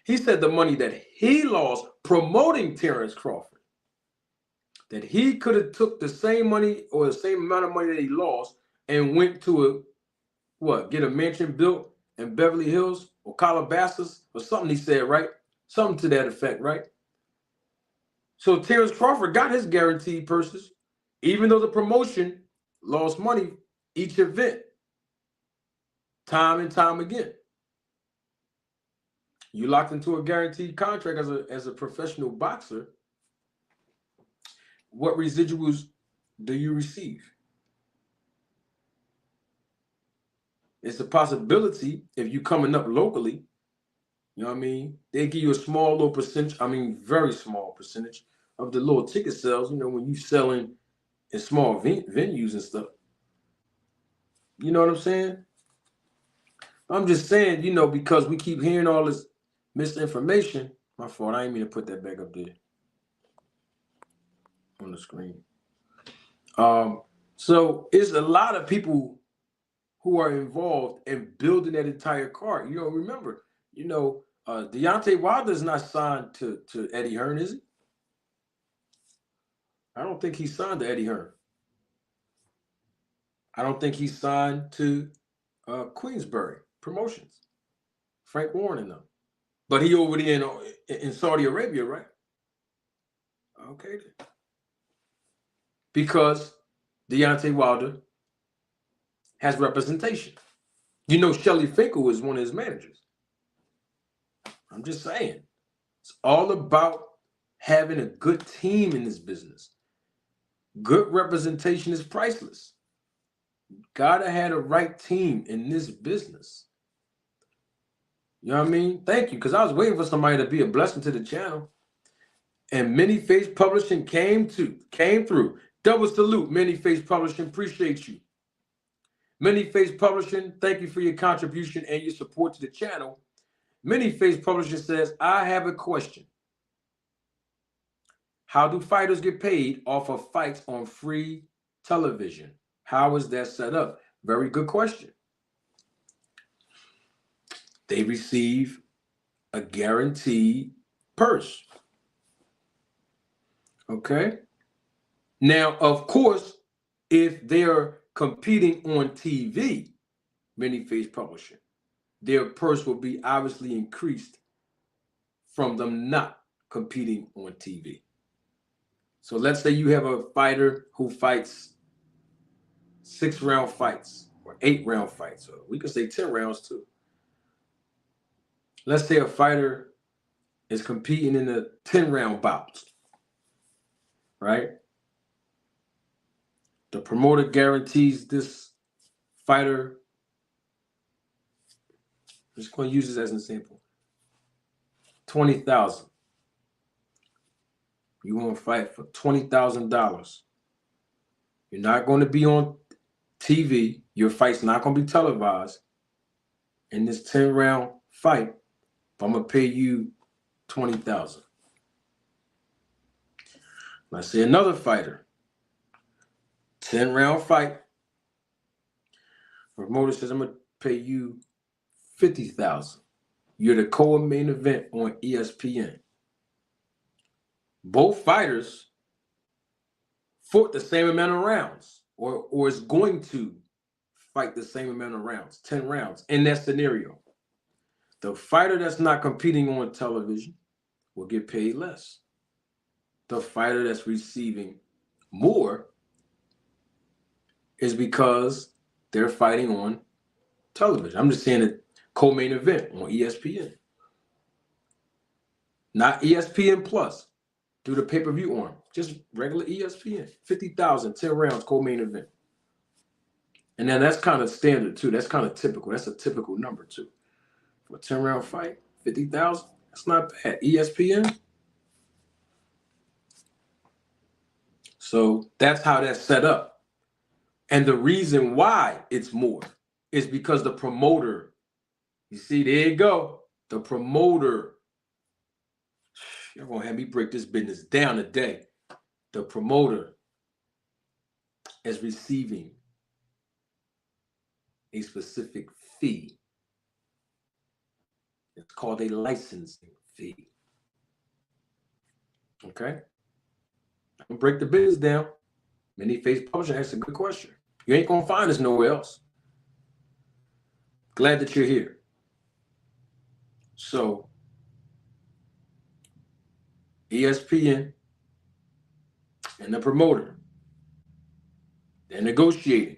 He said the money that he lost promoting Terrence Crawford, that he could have took the same money or the same amount of money that he lost and went to get a mansion built in Beverly Hills or Calabasas or something he said, right? Something to that effect, right? So Terrence Crawford got his guaranteed purses, even though the promotion lost money each event, time and time again. You locked into a guaranteed contract as a professional boxer. What residuals do you receive? It's a possibility if you coming up locally, you know what I mean? They give you a small little percentage, very small percentage of the little ticket sales, you know, when you selling in small venues and stuff. You know what I'm saying? I'm just saying, you know, because we keep hearing all this misinformation. My fault, I didn't mean to put that back up there on the screen. So it's a lot of people who are involved in building that entire card. You know, remember, you know, Deontay Wilder's not signed to Eddie Hearn, is he? I don't think he's signed to Eddie Hearn. I don't think he's signed to Queensberry Promotions, Frank Warren and them. But he over there in Saudi Arabia, right? Okay. Because Deontay Wilder has representation. You know, Shelly Finkel is one of his managers. I'm just saying. It's all about having a good team in this business. Good representation is priceless. Gotta have the right team in this business. You know what I mean? Thank you, because I was waiting for somebody to be a blessing to the channel. And Many Face Publishing came through. Double salute, Many Face Publishing. Appreciate you. Many Face Publishing, thank you for your contribution and your support to the channel. Many Face Publishing says, I have a question. How do fighters get paid off of fights on free television? How is that set up? Very good question. They receive a guaranteed purse. Okay? Now, of course, if they're competing on TV, Many Face Publishing, their purse will be obviously increased from them not competing on TV. So let's say you have a fighter who fights 6-round fights or 8-round fights, or we could say 10 rounds too. Let's say a fighter is competing in a 10-round bout, right? The promoter guarantees this fighter, I'm just going to use this as an example, $20,000. You want to fight for $20,000. You're not going to be on TV. Your fight's not going to be televised. In this 10-round fight, I'm going to pay you $20,000. Let's say another fighter, 10-round fight. Promoter says, I'm going to pay you $50,000. You're the co-main event on ESPN. Both fighters fought the same amount of rounds, or is going to fight the same amount of rounds, 10 rounds in that scenario. The fighter that's not competing on television will get paid less. The fighter that's receiving more is because they're fighting on television. I'm just saying it, co-main event on ESPN. Not ESPN Plus. Do the pay-per-view arm. Just regular ESPN. 50,000, 10 rounds, co-main event. And then that's kind of standard too. That's kind of typical. That's a typical number too. For a 10-round fight, 50,000. That's not bad. ESPN. So that's how that's set up. And the reason why it's more is because the promoter, you see, there you go. The promoter, you're going to have me break this business down today. The promoter is receiving a specific fee. It's called a licensing fee. Okay? I'm going to break the business down. Many face publishing asks a good question. You ain't going to find us nowhere else. Glad that you're here. So, ESPN and the promoter, they're negotiating.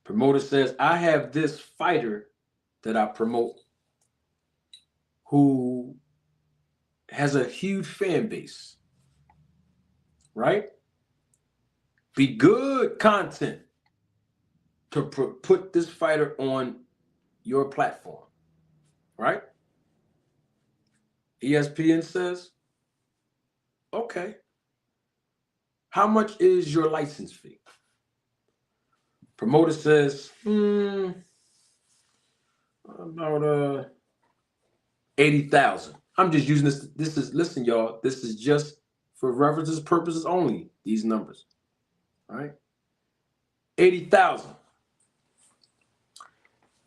Promoter says, I have this fighter that I promote who has a huge fan base, right? Be good content to put this fighter on your platform, right? ESPN says, okay, how much is your license fee? Promoter says, about 80,000. I'm just using this. Listen, y'all, this is just for references purposes only, these numbers. All right? 80,000.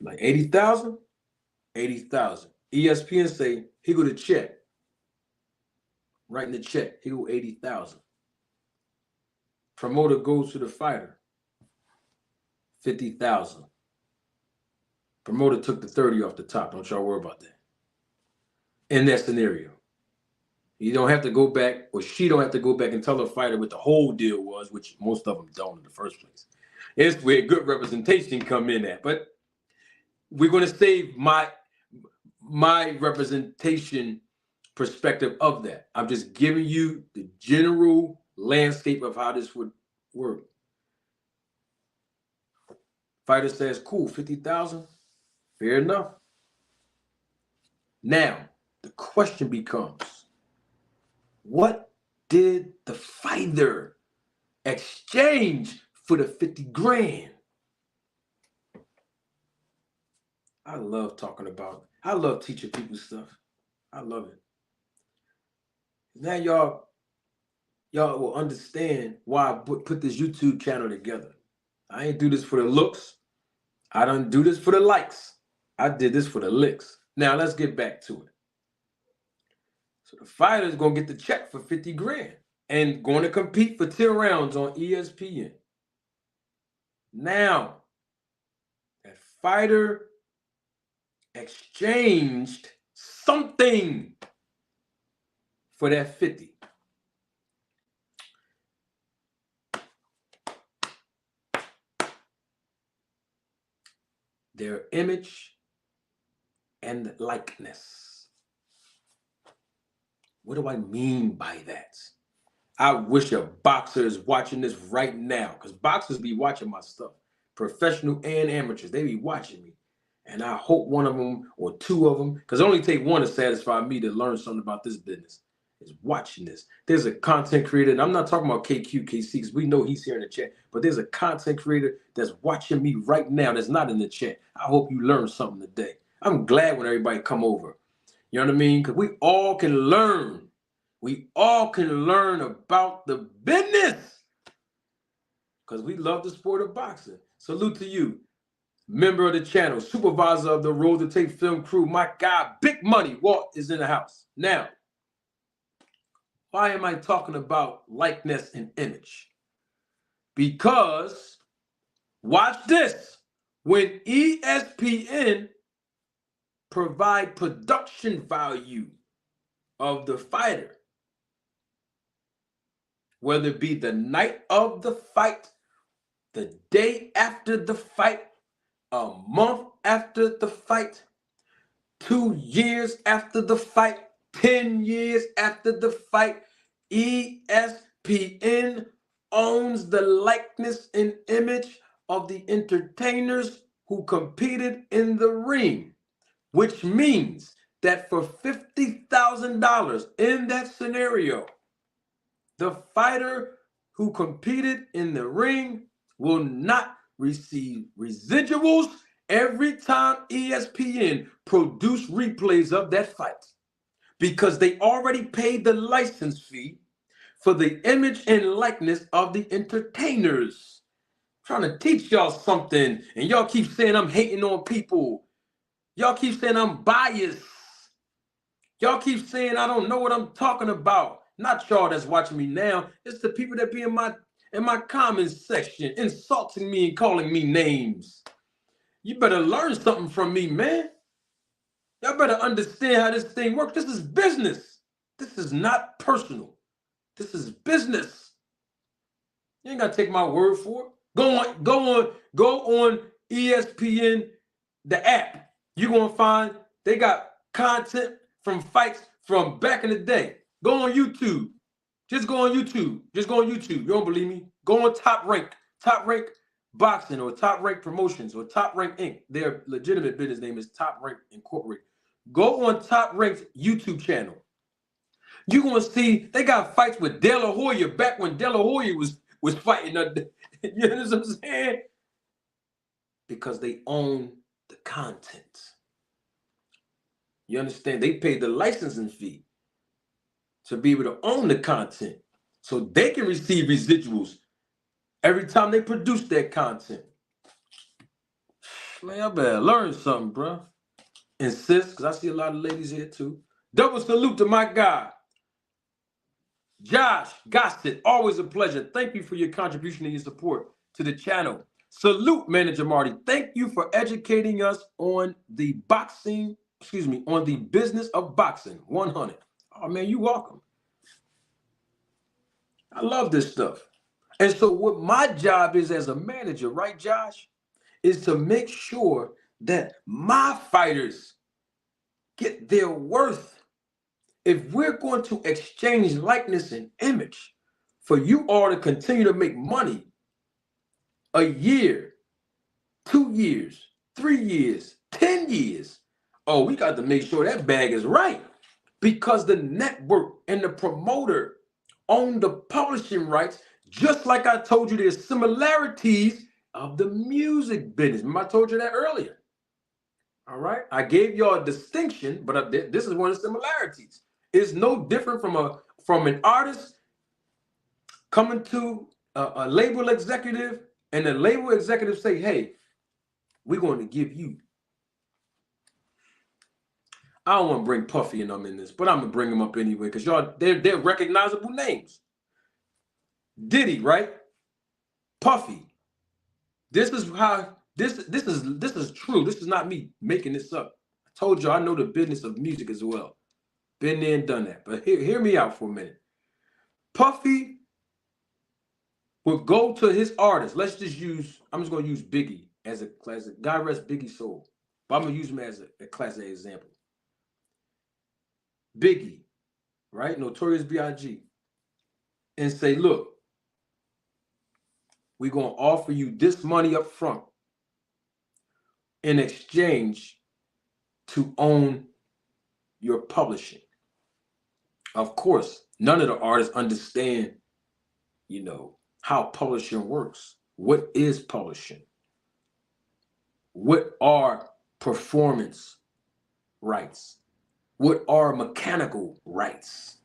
Like 80,000? 80,000. ESPN say, he go to check. Writing the check, he go 80,000. Promoter goes to the fighter. 50,000. Promoter took the 30 off the top. Don't y'all worry about that. In that scenario, you don't have to go back, or she don't have to go back and tell the fighter what the whole deal was, which most of them don't in the first place. It's where good representation come in at. But we're going to save my representation perspective of that. I'm just giving you the general landscape of how this would work. Fighter says, cool, 50,000. Fair enough. Now, the question becomes, what did the fighter exchange for the 50 grand? I love talking about it. I love teaching people stuff. I love it. Now y'all will understand why I put this YouTube channel together. I ain't do this for the looks. I don't do this for the likes. I did this for the licks. Now let's get back to it. So the fighter is going to get the check for 50 grand and going to compete for 10 rounds on ESPN. Now, that fighter exchanged something for that 50. Their image and likeness. What do I mean by that? I wish a boxer is watching this right now, because boxers be watching my stuff. Professional and amateurs, they be watching me. And I hope one of them or two of them, because it only take one to satisfy me to learn something about this business, is watching this. There's a content creator, and I'm not talking about KC, because we know he's here in the chat, but there's a content creator that's watching me right now that's not in the chat. I hope you learned something today. I'm glad when everybody come over. You know what I mean? Because we all can learn. We all can learn about the business because we love the sport of boxing. Salute to you, member of the channel, supervisor of the Roll the Tape film crew. My guy, Big Money Walt is in the house. Now, why am I talking about likeness and image? Because, watch this, when ESPN provide production value of the fighter, whether it be the night of the fight, the day after the fight, a month after the fight, 2 years after the fight, 10 years after the fight, ESPN owns the likeness and image of the entertainers who competed in the ring, which means that for $50,000 in that scenario, the fighter who competed in the ring will not receive residuals every time ESPN produce replays of that fight because they already paid the license fee for the image and likeness of the entertainers. I'm trying to teach y'all something, and y'all keep saying I'm hating on people. Y'all keep saying I'm biased. Y'all keep saying I don't know what I'm talking about. Not y'all that's watching me now. It's the people that be in my comments section insulting me and calling me names. You better learn something from me, man. Y'all better understand how this thing works. This is business. This is not personal. This is business. You ain't gotta take my word for it. Go on ESPN, the app. You're gonna find they got content from fights from back in the day. Go on YouTube. Just go on YouTube. Just go on YouTube. You don't believe me? Go on Top Rank Boxing or Top Rank Promotions or Top Rank Inc. Their legitimate business name is Top Rank Incorporated. Go on Top Rank's YouTube channel. You're gonna see they got fights with De La Hoya back when De La Hoya was fighting. You know what I'm saying? Because they own the content. You understand? They paid the licensing fee to be able to own the content so they can receive residuals every time they produce their content. Man, I better learn something, bro. Insist, because I see a lot of ladies here too. Double salute to my guy, Josh Gossett. Always a pleasure. Thank you for your contribution and your support to the channel. Salute, Manager Marty. Thank you for educating us on the on the business of boxing 100. Oh, man, you're welcome. I love this stuff. And so what my job is as a manager, right, Josh, is to make sure that my fighters get their worth. If we're going to exchange likeness and image for you all to continue to make money a year, 2 years, 3 years, 10 years, oh, we got to make sure that bag is right because the network and the promoter own the publishing rights. Just like I told you, there's similarities of the music business. Remember I told you that earlier. All right. I gave y'all a distinction, but this is one of the similarities. It's no different from an artist coming to a label executive, and the label executive say, "Hey, we're going to give you." I don't want to bring Puffy and them in this, but I'm gonna bring them up anyway because they're recognizable names. Diddy, right? Puffy. This is how this is true. This is not me making this up. I told you I know the business of music as well. Been there and done that. But hear me out for a minute. Puffy would go to his artist. I'm just gonna use Biggie as a classic. God rest Biggie's soul. But I'm gonna use him as a classic example. Biggie, right? Notorious B.I.G. And say, look, we're gonna offer you this money up front in exchange to own your publishing. Of course, none of the artists understand, how publishing works. What is publishing? What are performance rights? What are mechanical rights?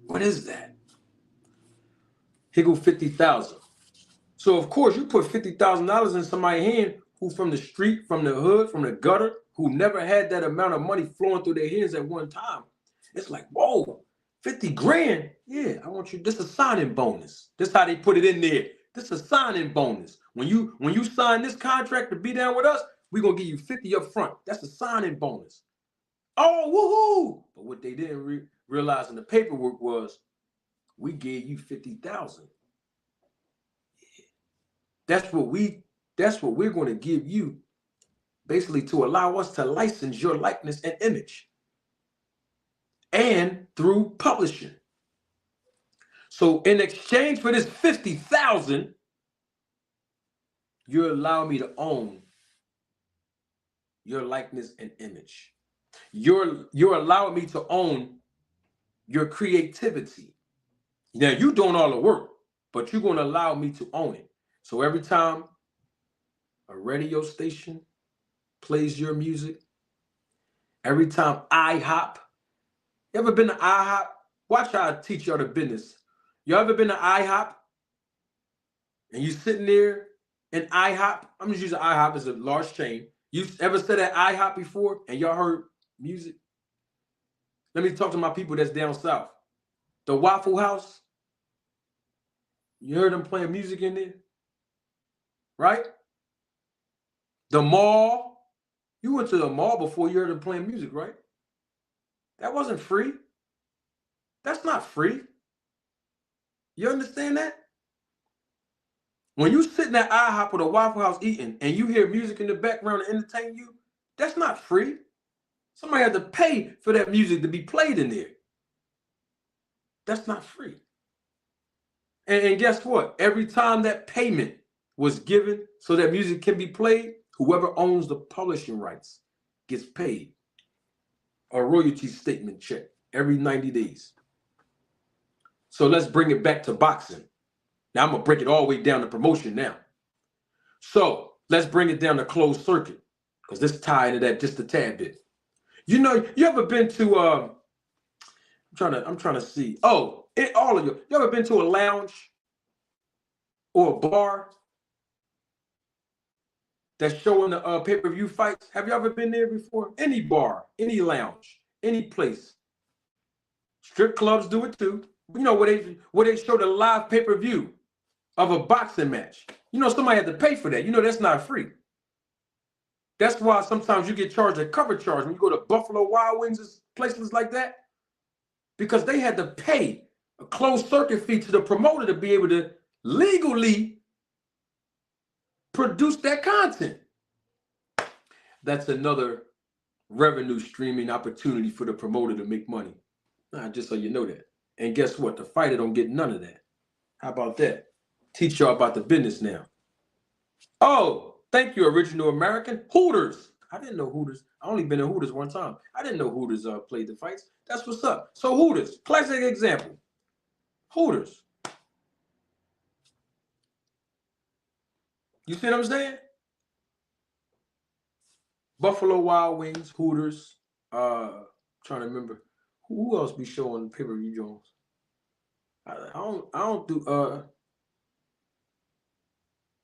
What is that? Here go 50,000. So of course you put $50,000 in somebody's hand who from the street, from the hood, from the gutter, who never had that amount of money flowing through their hands at one time. It's like, whoa, 50 grand. Yeah, I want you. This is a signing bonus. This is how they put it in there. This is a signing bonus. When you sign this contract to be down with us, we're gonna give you 50 up front. That's a signing bonus. Oh, woohoo! But what they didn't realize in the paperwork was we gave you 50,000. That's what we're going to give you, basically to allow us to license your likeness and image, and through publishing. So in exchange for this 50,000, you allow me to own your likeness and image. You're allowing me to own your creativity. Now you're doing all the work, but you're going to allow me to own it. So every time a radio station plays your music, every time IHOP, you ever been to IHOP? Watch how I teach y'all the business. You ever been to IHOP and you sitting there in IHOP? I'm just using IHOP as a large chain. You ever said at IHOP before and y'all heard music? Let me talk to my people that's down south. The Waffle House, you heard them playing music in there? Right? The mall, you went to the mall before you heard them playing music, right? That wasn't free. That's not free. You understand that? When you sitting at IHOP or the Waffle House eating and you hear music in the background to entertain you, that's not free. Somebody had to pay for that music to be played in there. That's not free. And guess what? Every time that payment was given so that music can be played, whoever owns the publishing rights gets paid a royalty statement check every 90 days. So let's bring it back to boxing. Now I'm going to break it all the way down to promotion now. So let's bring it down to closed circuit, because this tie into that just a tad bit. You know, you ever been to I'm trying to see. Oh, all of you ever been to a lounge or a bar that's showing the pay-per-view fights? Have you ever been there before? Any bar, any lounge, any place. Strip clubs do it too. You know, where they show the live pay-per-view of a boxing match. You know, somebody had to pay for that. You know, that's not free. That's why sometimes you get charged a cover charge when you go to Buffalo Wild Wings and places like that, because they had to pay a closed circuit fee to the promoter to be able to legally produce that content. That's another revenue streaming opportunity for the promoter to make money. Just so you know that. And guess what? The fighter don't get none of that. How about that? Teach y'all about the business now. Oh, thank you, Original American. Hooters. I didn't know Hooters. I only been in Hooters one time. I didn't know Hooters played the fights. That's what's up. So Hooters, classic example. Hooters. You see what I'm saying? Buffalo Wild Wings, Hooters. Trying to remember who else be showing pay-per-view Jones. I don't do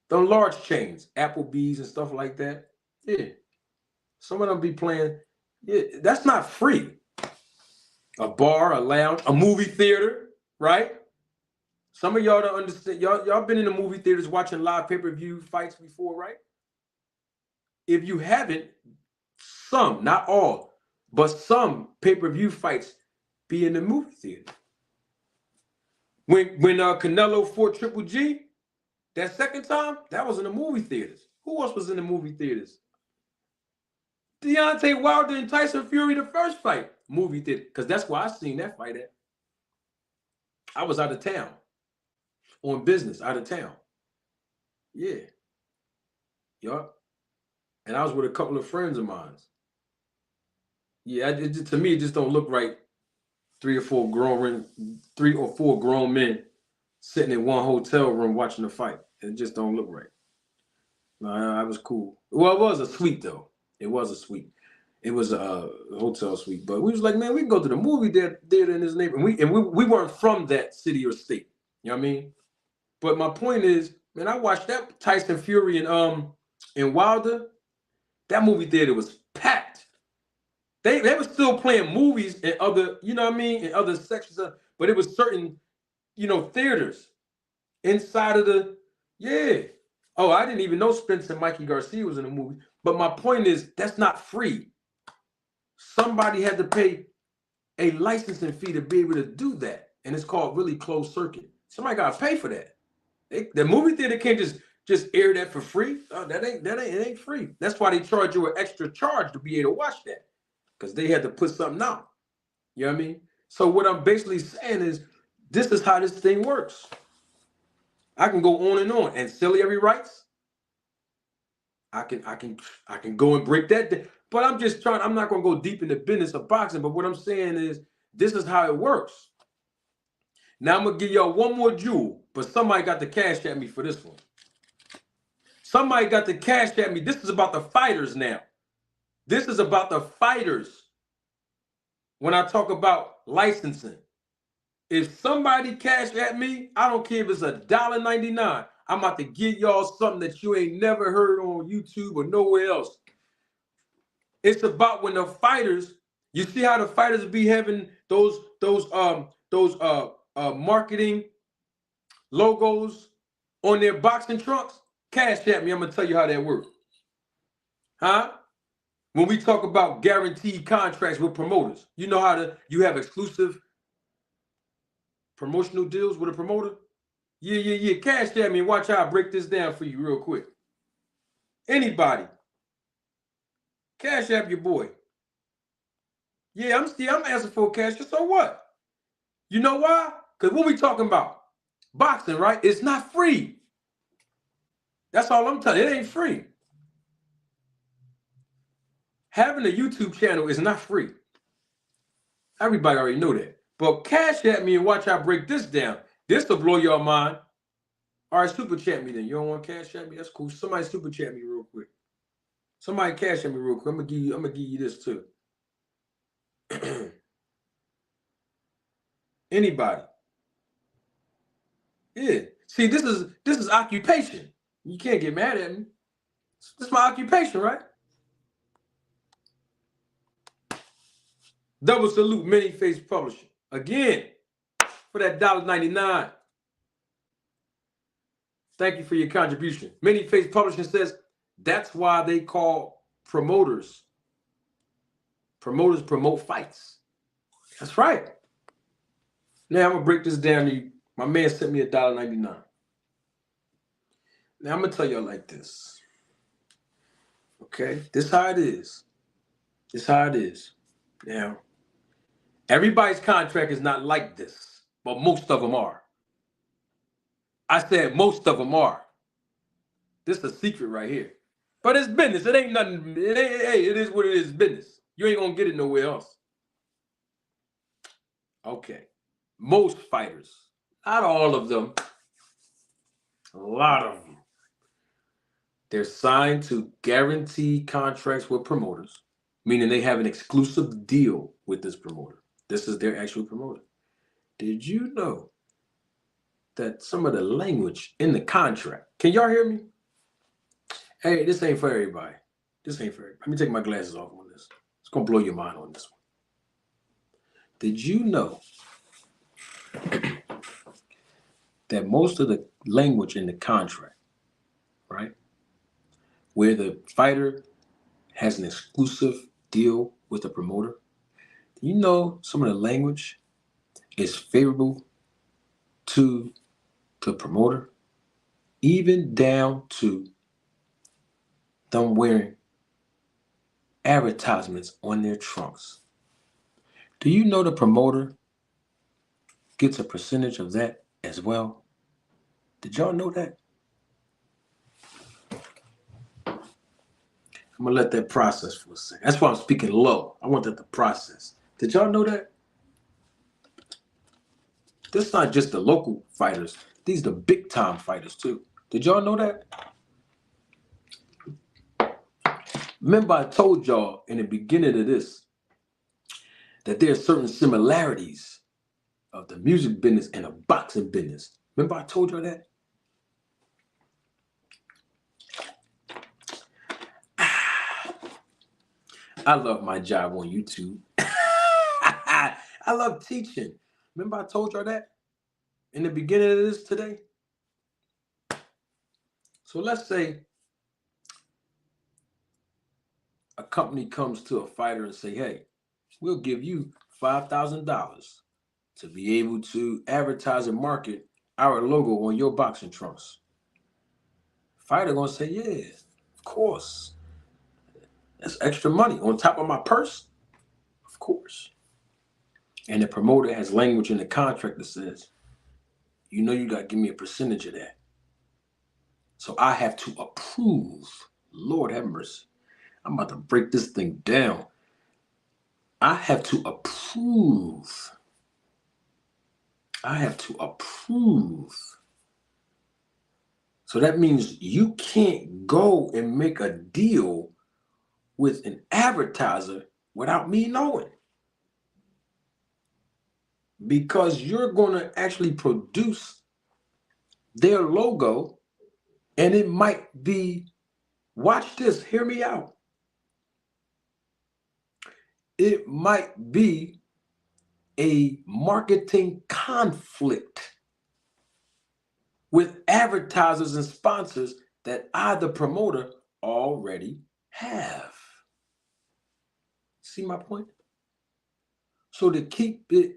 the large chains, Applebee's and stuff like that. Yeah. Some of them be playing. Yeah, that's not free. A bar, a lounge, a movie theater, right? Some of y'all don't understand. Y'all been in the movie theaters watching live pay-per-view fights before, right? If you haven't, some, not all, but some pay-per-view fights be in the movie theater. When Canelo fought Triple G, that second time, that was in the movie theaters. Who else was in the movie theaters? Deontay Wilder and Tyson Fury, the first fight, movie theater, because that's where I seen that fight at. I was out of town, on business, out of town. Yeah. Yup. And I was with a couple of friends of mine. Yeah, to me, it just don't look right. 3 or 4 grown men sitting in one hotel room watching the fight. It just don't look right. No, I was cool. Well, it was a suite, though. It was a suite. It was a hotel suite, but we was like, man, we can go to the movie theater in this neighborhood. We weren't from that city or state. You know what I mean? But my point is, man, I watched that Tyson Fury and Wilder. That movie theater was packed. They were still playing movies in other, you know what I mean, in other sections but it was certain, theaters inside of the, yeah. Oh, I didn't even know Spencer Mikey Garcia was in the movie. But my point is, that's not free. Somebody had to pay a licensing fee to be able to do that. And it's called really closed circuit. Somebody got to pay for that. The movie theater can't just air that for free. It ain't free. That's why they charge you an extra charge to be able to watch that. Because they had to put something out. You know what I mean? So what I'm basically saying is, this is how this thing works. I can go on. And ancillary rights, I can go and break that down. But I'm not going to go deep in the business of boxing. But what I'm saying is, this is how it works. Now I'm going to give y'all one more jewel, but somebody got to cash at me for this one. Somebody got to cash at me. This is about the fighters now. This is about the fighters. When I talk about licensing, if somebody cash at me, I don't care if it's $1.99. I'm about to give y'all something that you ain't never heard on YouTube or nowhere else. It's about when the fighters, you see how the fighters be having those marketing logos on their boxing trunks? Cash at me. I'm gonna tell you how that works. Huh? When we talk about guaranteed contracts with promoters, you know how you have exclusive promotional deals with a promoter? Yeah. Cash at me and watch how I break this down for you real quick. Anybody. Cash app your boy. Yeah, I'm asking for cash. So what? You know why? Because what we talking about? Boxing, right? It's not free. That's all I'm telling you. It ain't free. Having a YouTube channel is not free. Everybody already know that. But cash at me and watch how I break this down. This will blow your mind. All right, super chat me then. You don't want to cash at me? That's cool. Somebody super chat me real quick. Somebody cash at me real quick. I'm gonna give you this too. Anybody? Yeah. See, this is occupation. You can't get mad at me. This is my occupation, right? Double salute, Many Face Publishing. Again, for that $1.99. Thank you for your contribution. Many Face Publishing says that's why they call promoters. Promoters promote fights. That's right. Now I'm gonna break this down to you. My man sent me $1.99. Now I'm gonna tell y'all like this. Okay, this how it is. This how it is. Now, everybody's contract is not like this, but most of them are. I said most of them are. This is a secret right here. But it's business. It ain't nothing. It is what it is, business. You ain't gonna get it nowhere else. Okay. Most fighters, not all of them, a lot of them, they're signed to guaranteed contracts with promoters, meaning they have an exclusive deal with this promoter. This is their actual promoter. Did you know that some of the language in the contract, can y'all hear me? Hey, this ain't for everybody. This ain't for everybody. Let me take my glasses off on this. It's going to blow your mind on this one. Did you know that most of the language in the contract, right, where the fighter has an exclusive deal with the promoter, you know some of the language is favorable to the promoter, even down to them wearing advertisements on their trunks. Do you know the promoter gets a percentage of that as well? Did y'all know that? I'm gonna let that process for a second. That's why I'm speaking low. I want that to process. Did y'all know that? This is not just the local fighters. These are the big time fighters too. Did y'all know that? Remember, I told y'all in the beginning of this that there are certain similarities of the music business and the boxing business. Remember, I told y'all that? I love my job on YouTube. I love teaching. Remember, I told y'all that in the beginning of this today? So let's say a company comes to a fighter and say, hey, we'll give you $5,000 to be able to advertise and market our logo on your boxing trunks. Fighter gonna say, yeah, of course. That's extra money on top of my purse, of course. And the promoter has language in the contract that says, you know, you got to give me a percentage of that. So I have to approve. Lord have mercy. I'm about to break this thing down. I have to approve. I have to approve. So that means you can't go and make a deal with an advertiser without me knowing. Because you're going to actually produce their logo, and it might be, watch this, hear me out. It might be a marketing conflict with advertisers and sponsors that I, the promoter, already have. See my point? So to keep it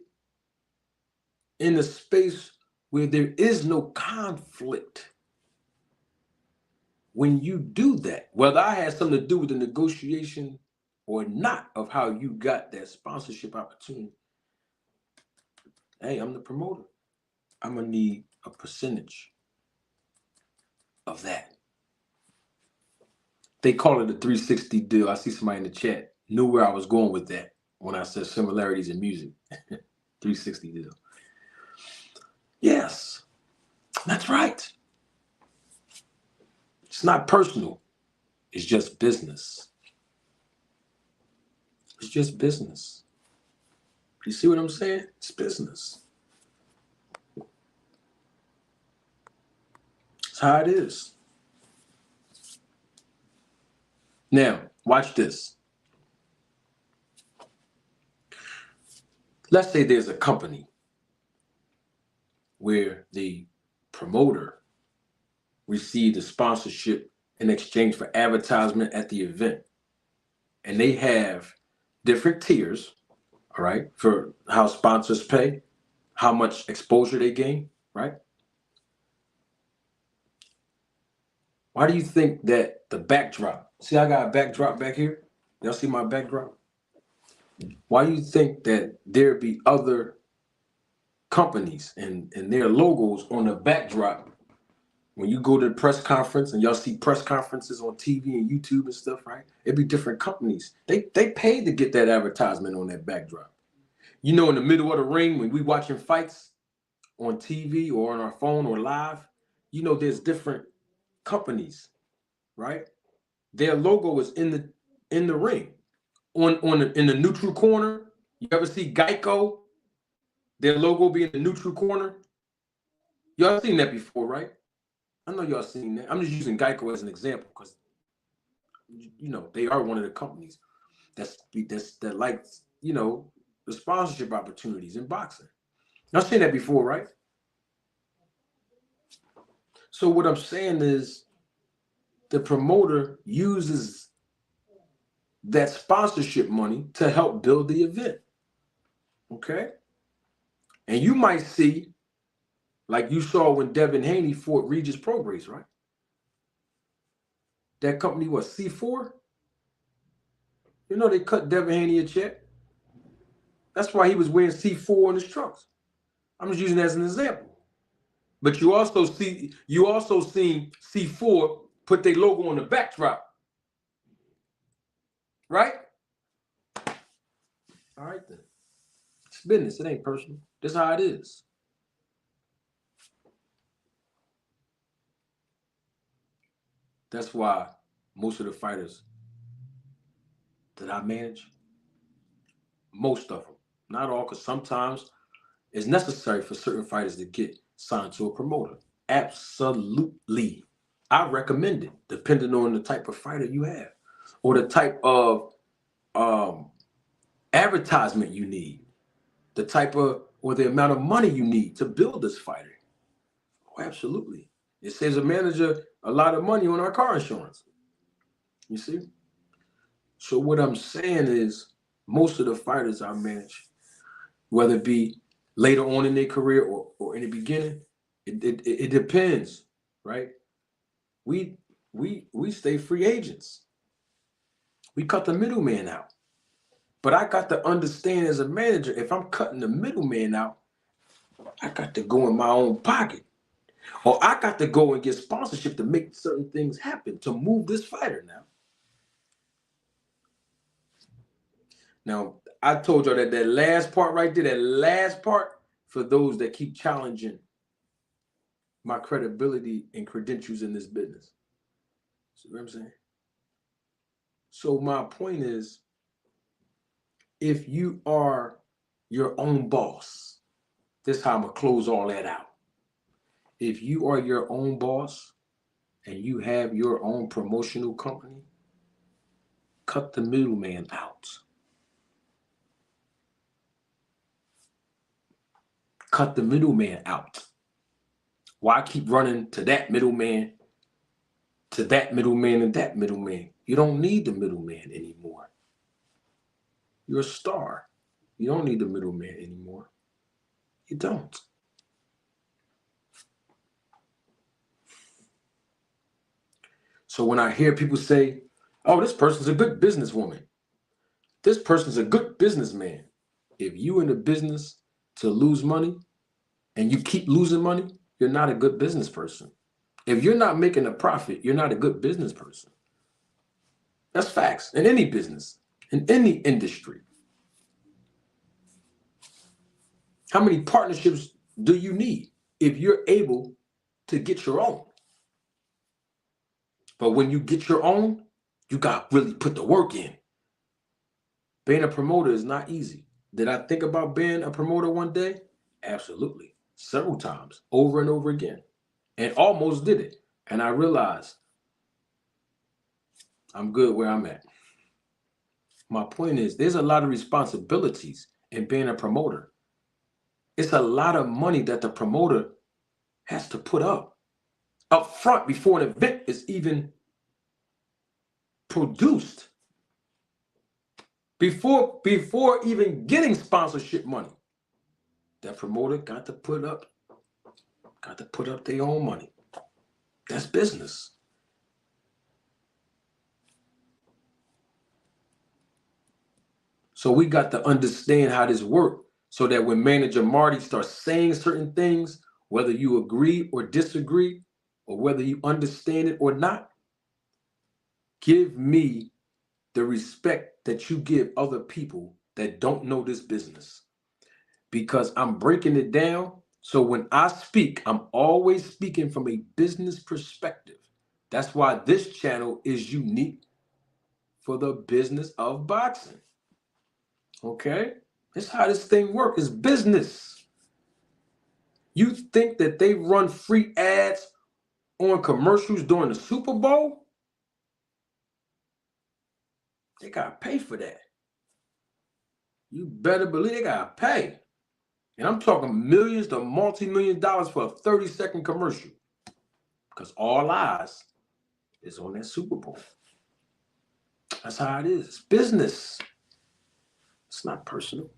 in a space where there is no conflict, when you do that, whether I had something to do with the negotiation or not of how you got that sponsorship opportunity, hey, I'm the promoter. I'm going to need a percentage of that. They call it a 360 deal. I see somebody in the chat knew where I was going with that when I said similarities in music. 360 deal. Yes, that's right. It's not personal. It's just business. It's just business. You see what I'm saying? It's business. That's how it is. Now, watch this. Let's say there's a company where the promoter received a sponsorship in exchange for advertisement at the event. And they have different tiers, all right, for how sponsors pay, how much exposure they gain, right? Why do you think that the backdrop, see, I got a backdrop back here? Y'all see my backdrop? Why do you think that there be other companies and their logos on the backdrop when you go to the press conference and y'all see press conferences on TV and YouTube and stuff, right? It'd be different companies. They paid to get that advertisement on that backdrop. You know, in the middle of the ring, when we watching fights on TV or on our phone or live, you know, there's different companies, right? Their logo is in the ring. In the neutral corner, you ever see Geico? Their logo be in the neutral corner. Y'all seen that before, right? I know y'all seen that. I'm just using Geico as an example because, you know, they are one of the companies that likes, you know, the sponsorship opportunities in boxing. Y'all seen that before, right? So what I'm saying is the promoter uses that sponsorship money to help build the event. Okay? And you might see, like you saw when Devin Haney fought Regis Prograis, right? That company was C4. You know they cut Devin Haney a check. That's why he was wearing C4 in his trunks. I'm just using that as an example. But you also seen C4 put their logo on the backdrop. Right? All right then. It's business. It ain't personal. This is how it is. That's why most of the fighters that I manage? Most of them. Not all, because sometimes it's necessary for certain fighters to get signed to a promoter. Absolutely. I recommend it, depending on the type of fighter you have or the type of advertisement you need, the type of or the amount of money you need to build this fighter. Oh, absolutely. It saves a manager a lot of money on our car insurance. You see? So what I'm saying is most of the fighters I manage, whether it be later on in their career or in the beginning, it depends, right? We we stay free agents. We cut the middleman out. But I got to understand as a manager, if I'm cutting the middleman out, I got to go in my own pocket. Or I got to go and get sponsorship to make certain things happen, to move this fighter now. Now, I told y'all that last part right there, that last part, for those that keep challenging my credibility and credentials in this business. See what I'm saying? So my point is, if you are your own boss, this is how I'm going to close all that out. If you are your own boss and you have your own promotional company, cut the middleman out. Cut the middleman out. Why keep running to that middleman, to that middleman, and that middleman? You don't need the middleman anymore. You're a star. You don't need the middleman anymore. You don't. So when I hear people say, oh, this person's a good businesswoman, this person's a good businessman. If you in the business to lose money and you keep losing money, you're not a good business person. If you're not making a profit, you're not a good business person. That's facts in any business, in any industry. How many partnerships do you need if you're able to get your own? But when you get your own, you got to really put the work in. Being a promoter is not easy. Did I think about being a promoter one day? Absolutely. Several times, over and over again. And almost did it. And I realized I'm good where I'm at. My point is, there's a lot of responsibilities in being a promoter. It's a lot of money that the promoter has to put up front before an event is even produced. Before even getting sponsorship money, that promoter got to put up their own money. That's business. So we got to understand how this works so that when Manager Marty starts saying certain things, whether you agree or disagree, or whether you understand it or not, give me the respect that you give other people that don't know this business. Because I'm breaking it down. So when I speak, I'm always speaking from a business perspective. That's why this channel is unique for the business of boxing. Okay? That's how this thing works. It's business. You think that they run free ads on commercials during the Super Bowl? They got to pay for that. You better believe they got to pay. And I'm talking millions to multi-million dollars for a 30-second commercial. Because all eyes is on that Super Bowl. That's how it is. It's business. It's not personal.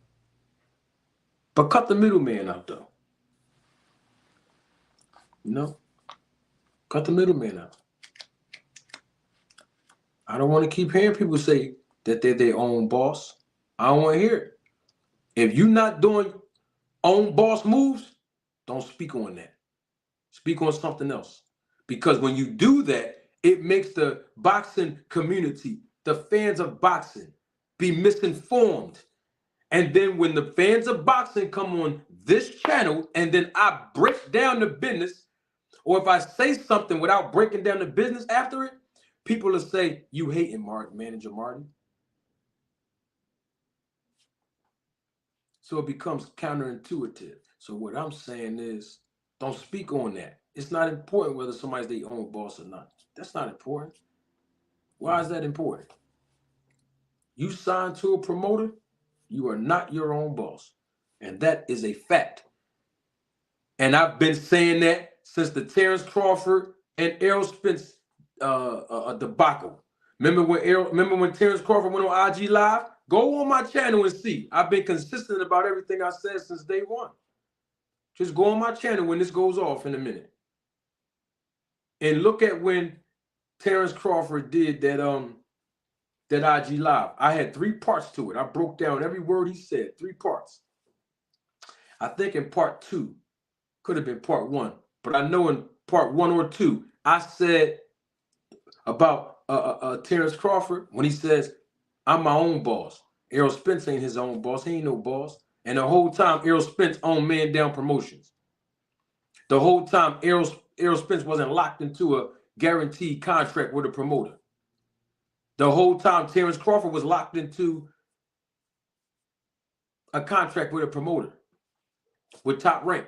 But cut the middleman out, though. Cut the middleman out. I don't want to keep hearing people say that they're their own boss. I don't want to hear it. If you're not doing own boss moves, don't speak on that. Speak on something else. Because when you do that, it makes the boxing community, the fans of boxing, be misinformed. And then when the fans of boxing come on this channel and then I break down the business, or if I say something without breaking down the business after it, people will say, you hating Manager Marty. So it becomes counterintuitive. So what I'm saying is, don't speak on that. It's not important whether somebody's their own boss or not. That's not important. Why is that important? You sign to a promoter, you are not your own boss. And that is a fact. And I've been saying that since the Terrence Crawford and Errol Spence debacle. Remember when Terrence Crawford went on IG Live? Go on my channel and see. I've been consistent about everything I said since day one. Just go on my channel when this goes off in a minute. And look at when Terrence Crawford did that IG Live. I had 3 parts to it. I broke down every word he said, 3 parts. I think in part 2, could have been part 1, but I know in part 1 or 2, I said about Terrence Crawford when he says, I'm my own boss. Errol Spence ain't his own boss. He ain't no boss. And the whole time, Errol Spence owned Man Down Promotions. The whole time, Errol Spence wasn't locked into a guaranteed contract with a promoter. The whole time, Terrence Crawford was locked into a contract with a promoter with Top Rank.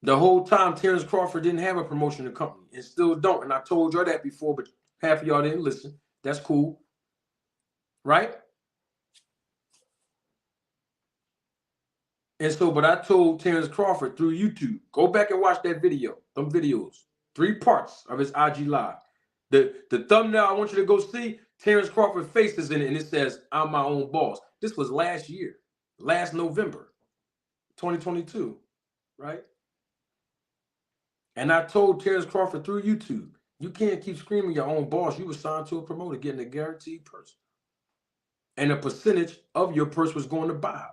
The whole time, Terrence Crawford didn't have a promotion company and still don't. And I told y'all that before, but half of y'all didn't listen. That's cool. Right? And so, but I told Terrence Crawford through YouTube, go back and watch that video, them videos, 3 parts of his IG Live. The thumbnail I want you to go see, Terrence Crawford faces in it, and it says, I'm my own boss. This was last year, last November, 2022, right? And I told Terrence Crawford through YouTube, you can't keep screaming your own boss. You were signed to a promoter getting a guaranteed purse. And a percentage of your purse was going to Bob.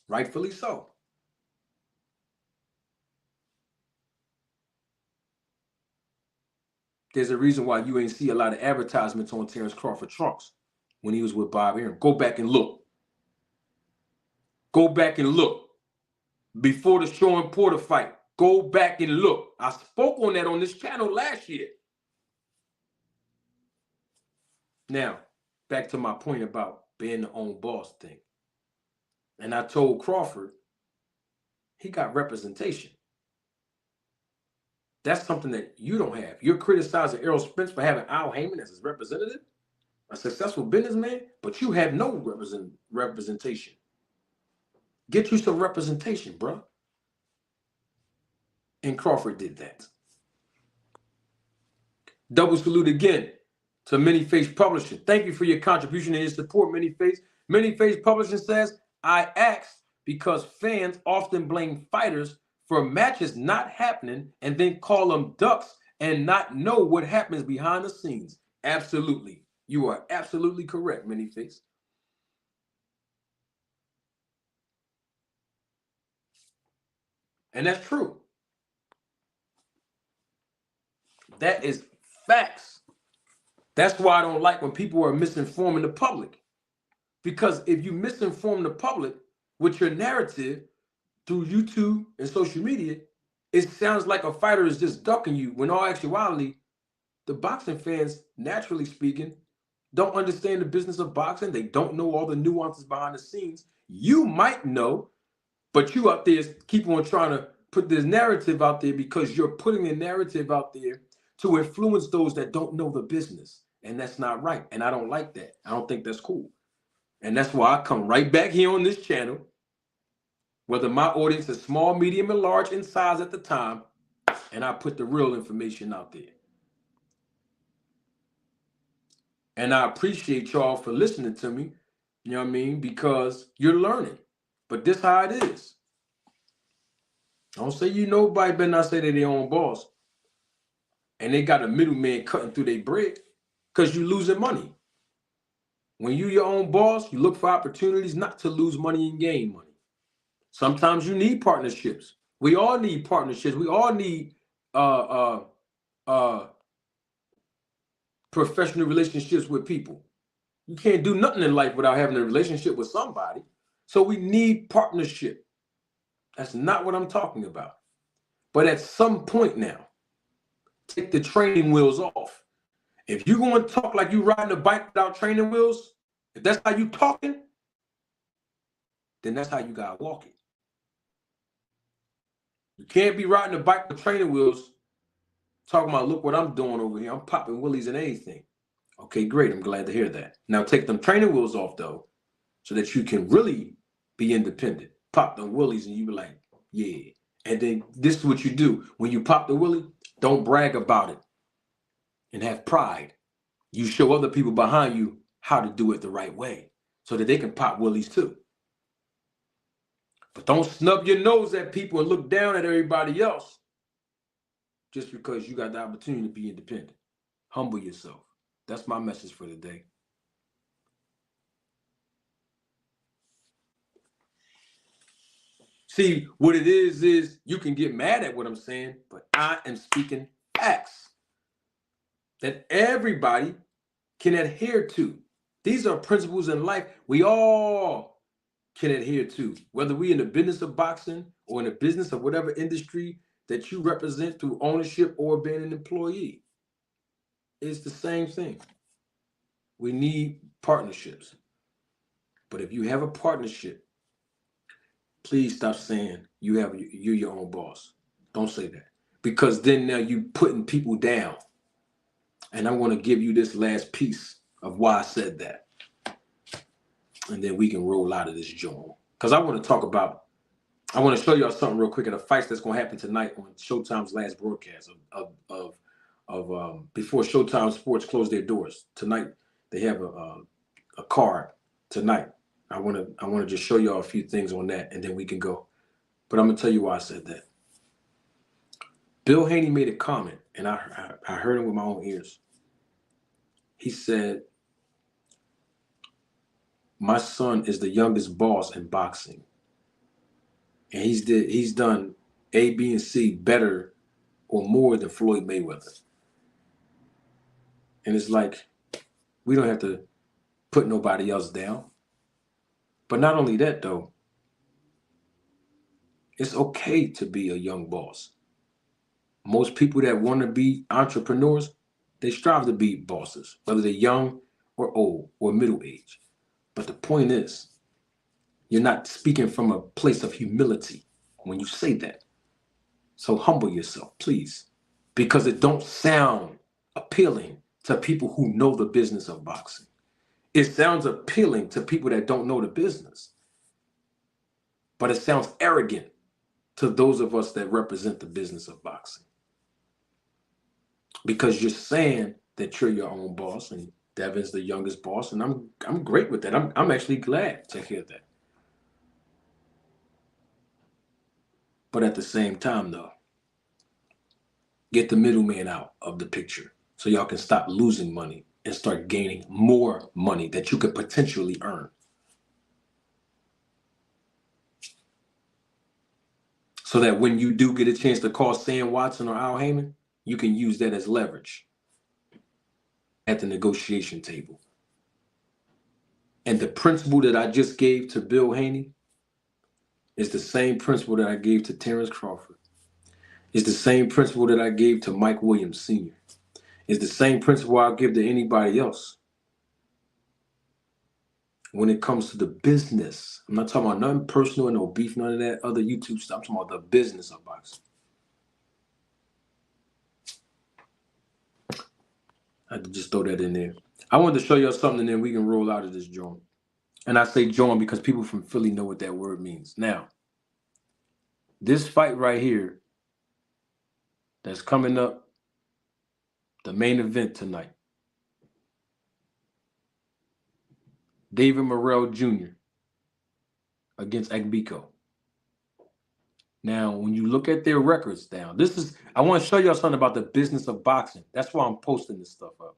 Rightfully so. There's a reason why you ain't see a lot of advertisements on Terrence Crawford trunks when he was with Bob Arum. Go back and look. Go back and look. Before the Shawn Porter fight, go back and look. I spoke on that on this channel last year. Now, back to my point about being the own boss thing. And I told Crawford, he got representation. That's something that you don't have. You're criticizing Errol Spence for having Al Heyman as his representative, a successful businessman, but you have no representation. Get you some representation, bro. And Crawford did that. Double salute again to Many Face Publishing. Thank you for your contribution and your support, Many Face. Many Face Publishing says, I asked because fans often blame fighters for matches not happening and then call them ducks and not know what happens behind the scenes. Absolutely. You are absolutely correct, Many Face. And that's true. That is facts. That's why I don't like when people are misinforming the public. Because if you misinform the public with your narrative through YouTube and social media, it sounds like a fighter is just ducking you, when all actuality, the boxing fans, naturally speaking, don't understand the business of boxing. They don't know all the nuances behind the scenes. You might know, but you out there keep on trying to put this narrative out there because you're putting the narrative out there to influence those that don't know the business. And that's not right. And I don't like that. I don't think that's cool. And that's why I come right back here on this channel, whether my audience is small, medium, and large in size at the time, and I put the real information out there. And I appreciate y'all for listening to me, you know what I mean, because you're learning. But this how it is. Don't say nobody better not say they're their own boss. And they got a middleman cutting through their bread because you're losing money. When you're your own boss, you look for opportunities not to lose money and gain money. Sometimes you need partnerships. We all need partnerships. We all need professional relationships with people. You can't do nothing in life without having a relationship with somebody. So we need partnership. That's not what I'm talking about. But at some point now, take the training wheels off. If you're going to talk like you riding a bike without training wheels, if that's how you talking, then that's how you gotta walk it. You can't be riding a bike with training wheels talking about, look what I'm doing over here. I'm popping willies and anything. Okay, great. I'm glad to hear that. Now take them training wheels off though, so that you can really be independent. Pop them willies and you be like, yeah. And then this is what you do. When you pop the willie, don't brag about it and have pride. You show other people behind you how to do it the right way so that they can pop willies too. But don't snub your nose at people and look down at everybody else just because you got the opportunity to be independent. Humble yourself. That's my message for today. See, what it is you can get mad at what I'm saying, but I am speaking facts that everybody can adhere to. These are principles in life we all can adhere to, whether we in the business of boxing or in the business of whatever industry that you represent through ownership or being an employee. It's the same thing. We need partnerships. But if you have a partnership, please stop saying you're your own boss. Don't say that. Because then now you putting people down. And I want to give you this last piece of why I said that. And then we can roll out of this joint. Because I want to show y'all something real quick of the fights that's going to happen tonight on Showtime's last broadcast of before Showtime Sports closed their doors. Tonight, they have a card tonight. I want to just show y'all a few things on that, and then we can go. But I'm going to tell you why I said that. Bill Haney made a comment, and I heard him with my own ears. He said, my son is the youngest boss in boxing. And he's done A, B, and C better or more than Floyd Mayweather. And it's like, we don't have to put nobody else down. But not only that, though, it's okay to be a young boss. Most people that want to be entrepreneurs, they strive to be bosses, whether they're young or old or middle age. But the point is, you're not speaking from a place of humility when you say that. So humble yourself, please, because it don't sound appealing to people who know the business of boxing. It sounds appealing to people that don't know the business, but it sounds arrogant to those of us that represent the business of boxing. Because you're saying that you're your own boss and Devin's the youngest boss, and I'm great with that. I'm actually glad to hear that. But at the same time, though, get the middleman out of the picture so y'all can stop losing money and start gaining more money that you could potentially earn. So that when you do get a chance to call Sam Watson or Al Heyman, you can use that as leverage at the negotiation table. And the principle that I just gave to Bill Haney is the same principle that I gave to Terrence Crawford. It's the same principle that I gave to Mike Williams Sr. It's the same principle I'll give to anybody else. When it comes to the business, I'm not talking about nothing personal, no beef, none of that other YouTube stuff. I'm talking about the business of boxing. I had to just throw that in there. I wanted to show y'all something, and then we can roll out of this joint. And I say joint because people from Philly know what that word means. Now, this fight right here that's coming up, the main event tonight, David Morrell Jr. against Agbiko. Now, when you look at their records down, I want to show y'all something about the business of boxing. That's why I'm posting this stuff up.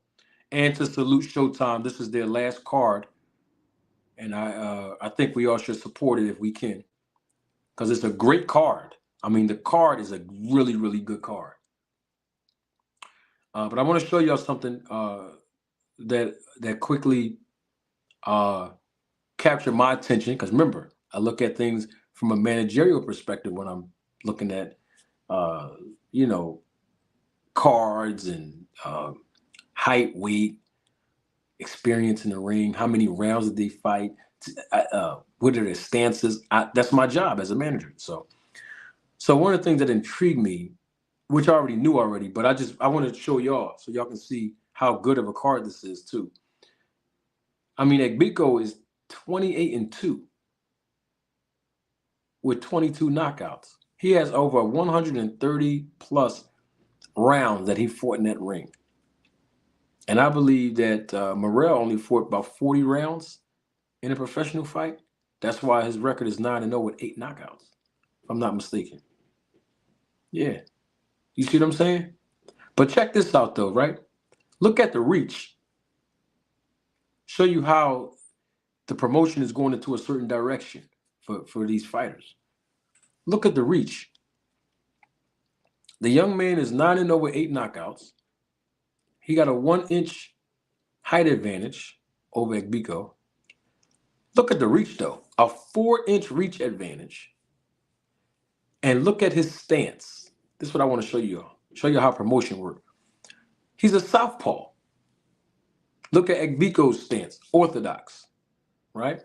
And to salute Showtime, this is their last card. And I think we all should support it if we can. Because it's a great card. I mean, the card is a really, really good card. But I want to show y'all something that quickly captured my attention. Because remember, I look at things from a managerial perspective when I'm looking at, cards and height, weight, experience in the ring, how many rounds did they fight, what are their stances. That's my job as a manager. So one of the things that intrigued me, which I already knew already, but I want to show y'all so y'all can see how good of a card this is too. I mean, Egbiko is 28-2 with 22 knockouts. He has over 130 plus rounds that he fought in that ring. And I believe that Morrell only fought about 40 rounds in a professional fight. That's why his record is 9-0 with 8 knockouts, if I'm not mistaken. Yeah. You see what I'm saying? But check this out, though, right? Look at the reach. Show you how the promotion is going into a certain direction for these fighters. Look at the reach. The young man is 9-0 with 8 knockouts. He got a 1-inch height advantage over Egbiko. Look at the reach, though. A 4-inch reach advantage. And look at his stance. This is what I want to show you. Show you how promotion works. He's a southpaw. Look at Egbiko's stance. Orthodox. Right?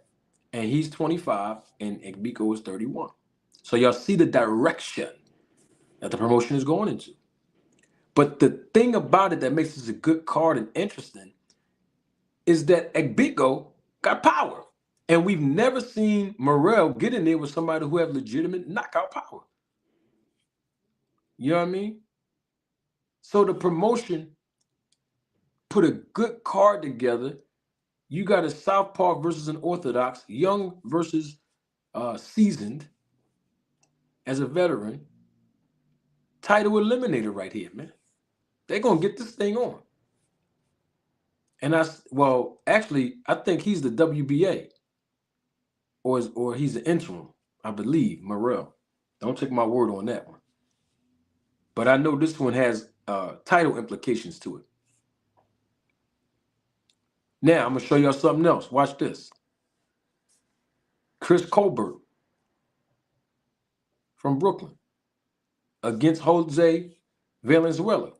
And he's 25 and Egbiko is 31. So y'all see the direction that the promotion is going into. But the thing about it that makes this a good card and interesting is that Egbiko got power. And we've never seen Morrell get in there with somebody who have legitimate knockout power. You know what I mean? So the promotion put a good card together. You got a southpaw versus an orthodox, young versus seasoned as a veteran. Title eliminator right here, man. They're going to get this thing on. And actually, I think he's the WBA or he's the interim, I believe, Morrell. Don't take my word on that one. But I know this one has title implications to it. Now, I'm going to show y'all something else. Watch this. Chris Colbert from Brooklyn against Jose Valenzuela.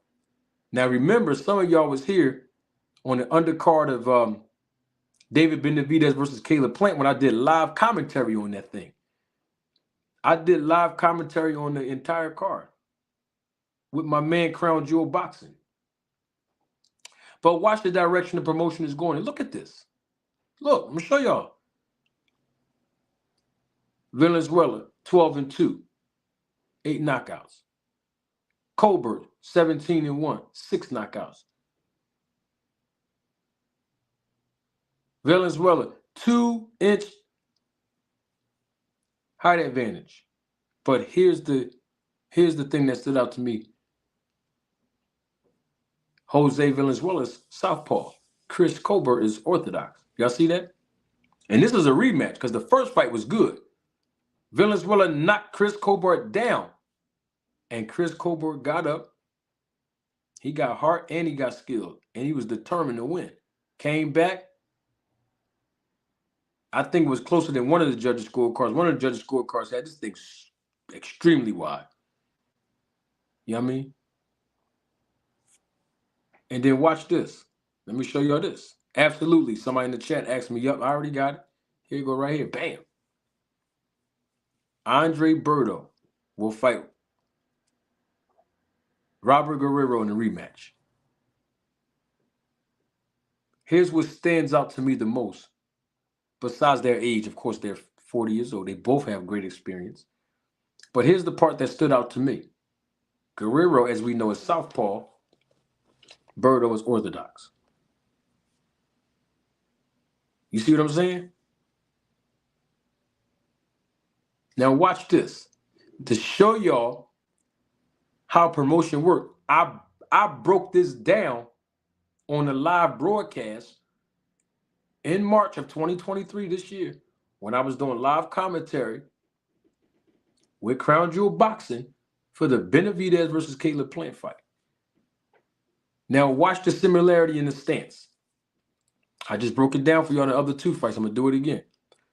Now, remember, some of y'all was here on the undercard of David Benavidez versus Caleb Plant when I did live commentary on that thing. I did live commentary on the entire card with my man Crown Jewel Boxing. But watch the direction the promotion is going. And look at this. Look, I'm going to show y'all. Valenzuela, 12-2, 8 knockouts. Colbert, 17-1, 6 knockouts. Valenzuela, 2-inch height advantage. But here's the thing that stood out to me. Jose Valenzuela is southpaw. Chris Colbert is orthodox. Y'all see that? And this is a rematch because the first fight was good. Valenzuela knocked Chris Colbert down. And Chris Colbert got up. He got heart and he got skilled. And he was determined to win. Came back. I think it was closer than one of the judges' scorecards. One of the judges' scorecards had this thing extremely wide. You know what I mean? And then watch this. Let me show y'all this. Absolutely. Somebody in the chat asked me, yup, I already got it. Here you go right here. Bam. Andre Berto will fight Robert Guerrero in the rematch. Here's what stands out to me the most. Besides their age, of course, they're 40 years old. They both have great experience. But here's the part that stood out to me. Guerrero, as we know, is southpaw. Berto is orthodox. You see what I'm saying? Now watch this. To show y'all how promotion works, I broke this down on a live broadcast in March of 2023 this year when I was doing live commentary with Crown Jewel Boxing for the Benavidez versus Caleb Plant fight. Now watch the similarity in the stance. I just broke it down for you on the other two fights. I'm going to do it again.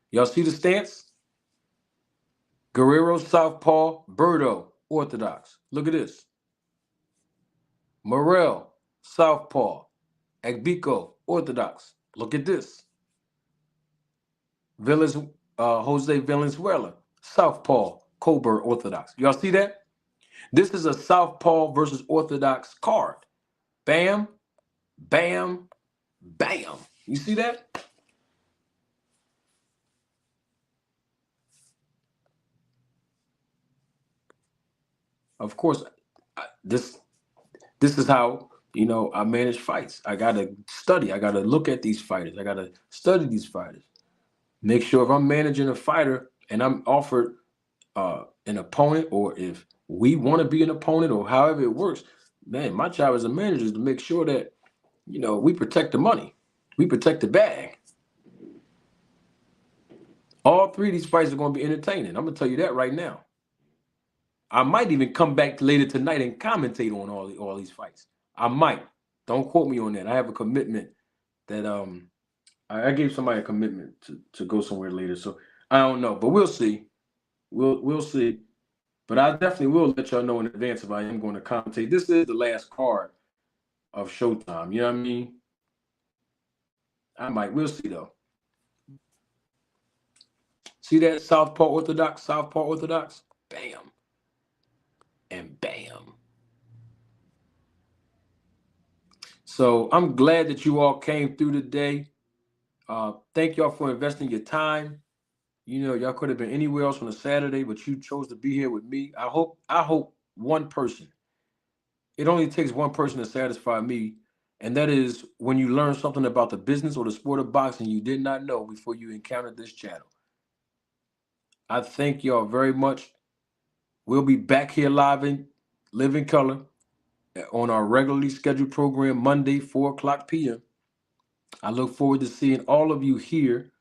Y'all see the stance? Guerrero, southpaw. Berto, orthodox. Look at this. Morrell, southpaw. Egbiko, orthodox. Look at this. Jose Valenzuela, Southpaw, Coburn Orthodox. Y'all see that? This is a Southpaw versus Orthodox card. Bam, bam, bam. You see that? Of course, this is how I manage fights. I gotta study. I gotta look at these fighters. I gotta study these fighters. Make sure if I'm managing a fighter and I'm offered an opponent, or if we want to be an opponent, or however it works, man, my job as a manager is to make sure that we protect the money, we protect the bag. All three of these fights are going to be entertaining. I'm gonna tell you that right now. I might even come back later tonight and commentate on all these fights. I might. Don't quote me on that. I have a commitment that I gave somebody a commitment to go somewhere later. So I don't know, but we'll see. We'll see. But I definitely will let y'all know in advance if I am going to commentate. This is the last card of Showtime. You know what I mean? I might. We'll see though. See that Southpaw Orthodox? Bam. And bam. So I'm glad that you all came through today. Thank y'all for investing your time. Y'all could have been anywhere else on a Saturday, but you chose to be here with me. I hope one person. It only takes one person to satisfy me, and that is when you learn something about the business or the sport of boxing you did not know before you encountered this channel. I thank y'all very much. We'll be back here live in living color on our regularly scheduled program Monday, 4:00 p.m. I look forward to seeing all of you here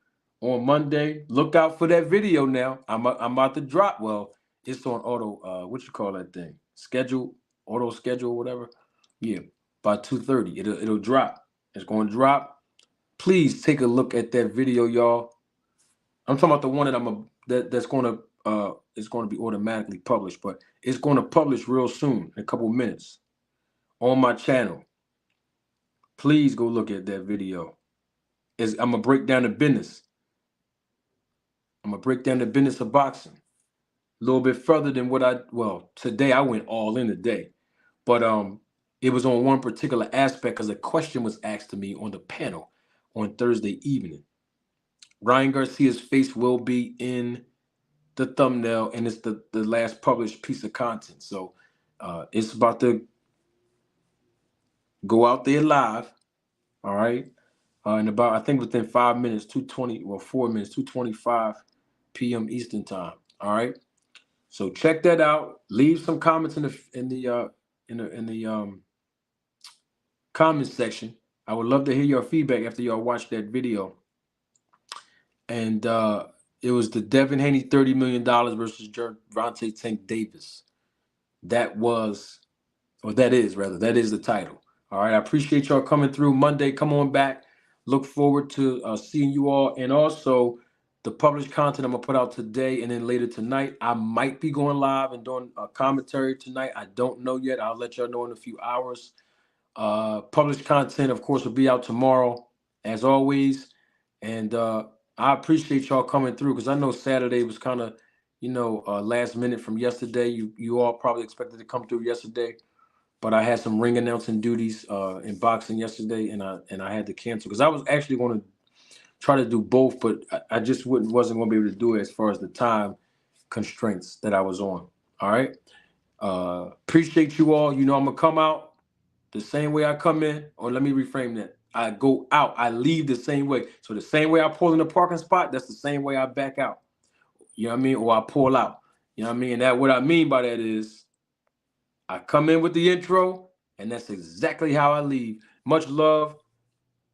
on Monday. Look out for that video now. I'm about to drop. Well, it's on auto. What you call that thing? Auto schedule, whatever. Yeah, by 2:30, it'll drop. It's going to drop. Please take a look at that video, y'all. I'm talking about the one that's going to it's going to be automatically published, but it's going to publish real soon, in a couple minutes, on my channel. Please go look at that video. I'm gonna break down the business. I'm gonna break down the business of boxing a little bit further than today I went all in today, but it was on one particular aspect because a question was asked to me on the panel on Thursday evening. Ryan Garcia's face will be in the thumbnail, and it's the last published piece of content. So it's about to go out there live. All right. And about, I think within 5 minutes, 4 minutes, 2:25 p.m. Eastern time. All right. So check that out. Leave some comments in the comments section. I would love to hear your feedback after y'all watch that video. And it was the Devin Haney $30 million versus Gervonta Tank Davis. That is the title. All right. I appreciate y'all coming through Monday. Come on back. Look forward to seeing you all. And also the published content I'm going to put out today and then later tonight. I might be going live and doing a commentary tonight. I don't know yet. I'll let y'all know in a few hours. Published content, of course, will be out tomorrow, as always. And I appreciate y'all coming through because I know Saturday was kind of, last minute from yesterday. You all probably expected to come through yesterday. But I had some ring announcing duties in boxing yesterday, and I had to cancel because I was actually going to try to do both, but I just wasn't going to be able to do it as far as the time constraints that I was on. All right. Appreciate you all. I'm going to come out the same way I come in, or let me reframe that. I go out. I leave the same way. So the same way I pull in the parking spot, that's the same way I back out. You know what I mean? Or I pull out. You know what I mean? And what I mean by that is I come in with the intro, and that's exactly how I leave. Much love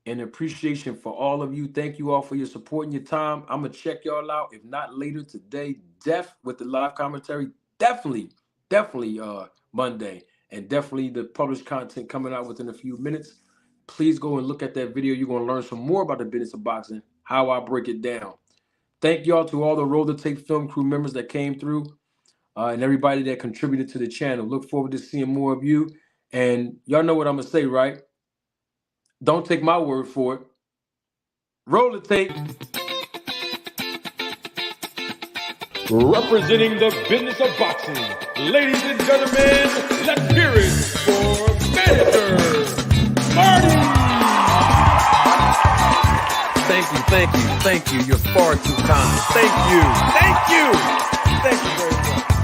and appreciation for all of you. Thank you all for your support and your time. I'm going to check y'all out. If not later today, with the live commentary, definitely Monday, and definitely the published content coming out within a few minutes. Please go and look at that video. You're going to learn some more about the business of boxing, how I break it down. Thank y'all to all the Roll the Tape film crew members that came through. And everybody that contributed to the channel. Look forward to seeing more of you. And y'all know what I'm going to say, right? Don't take my word for it. Roll the tape. representing the business of boxing. Ladies and gentlemen, let's hear it for Manager Marty! Thank you. You're far too kind. Thank you very much.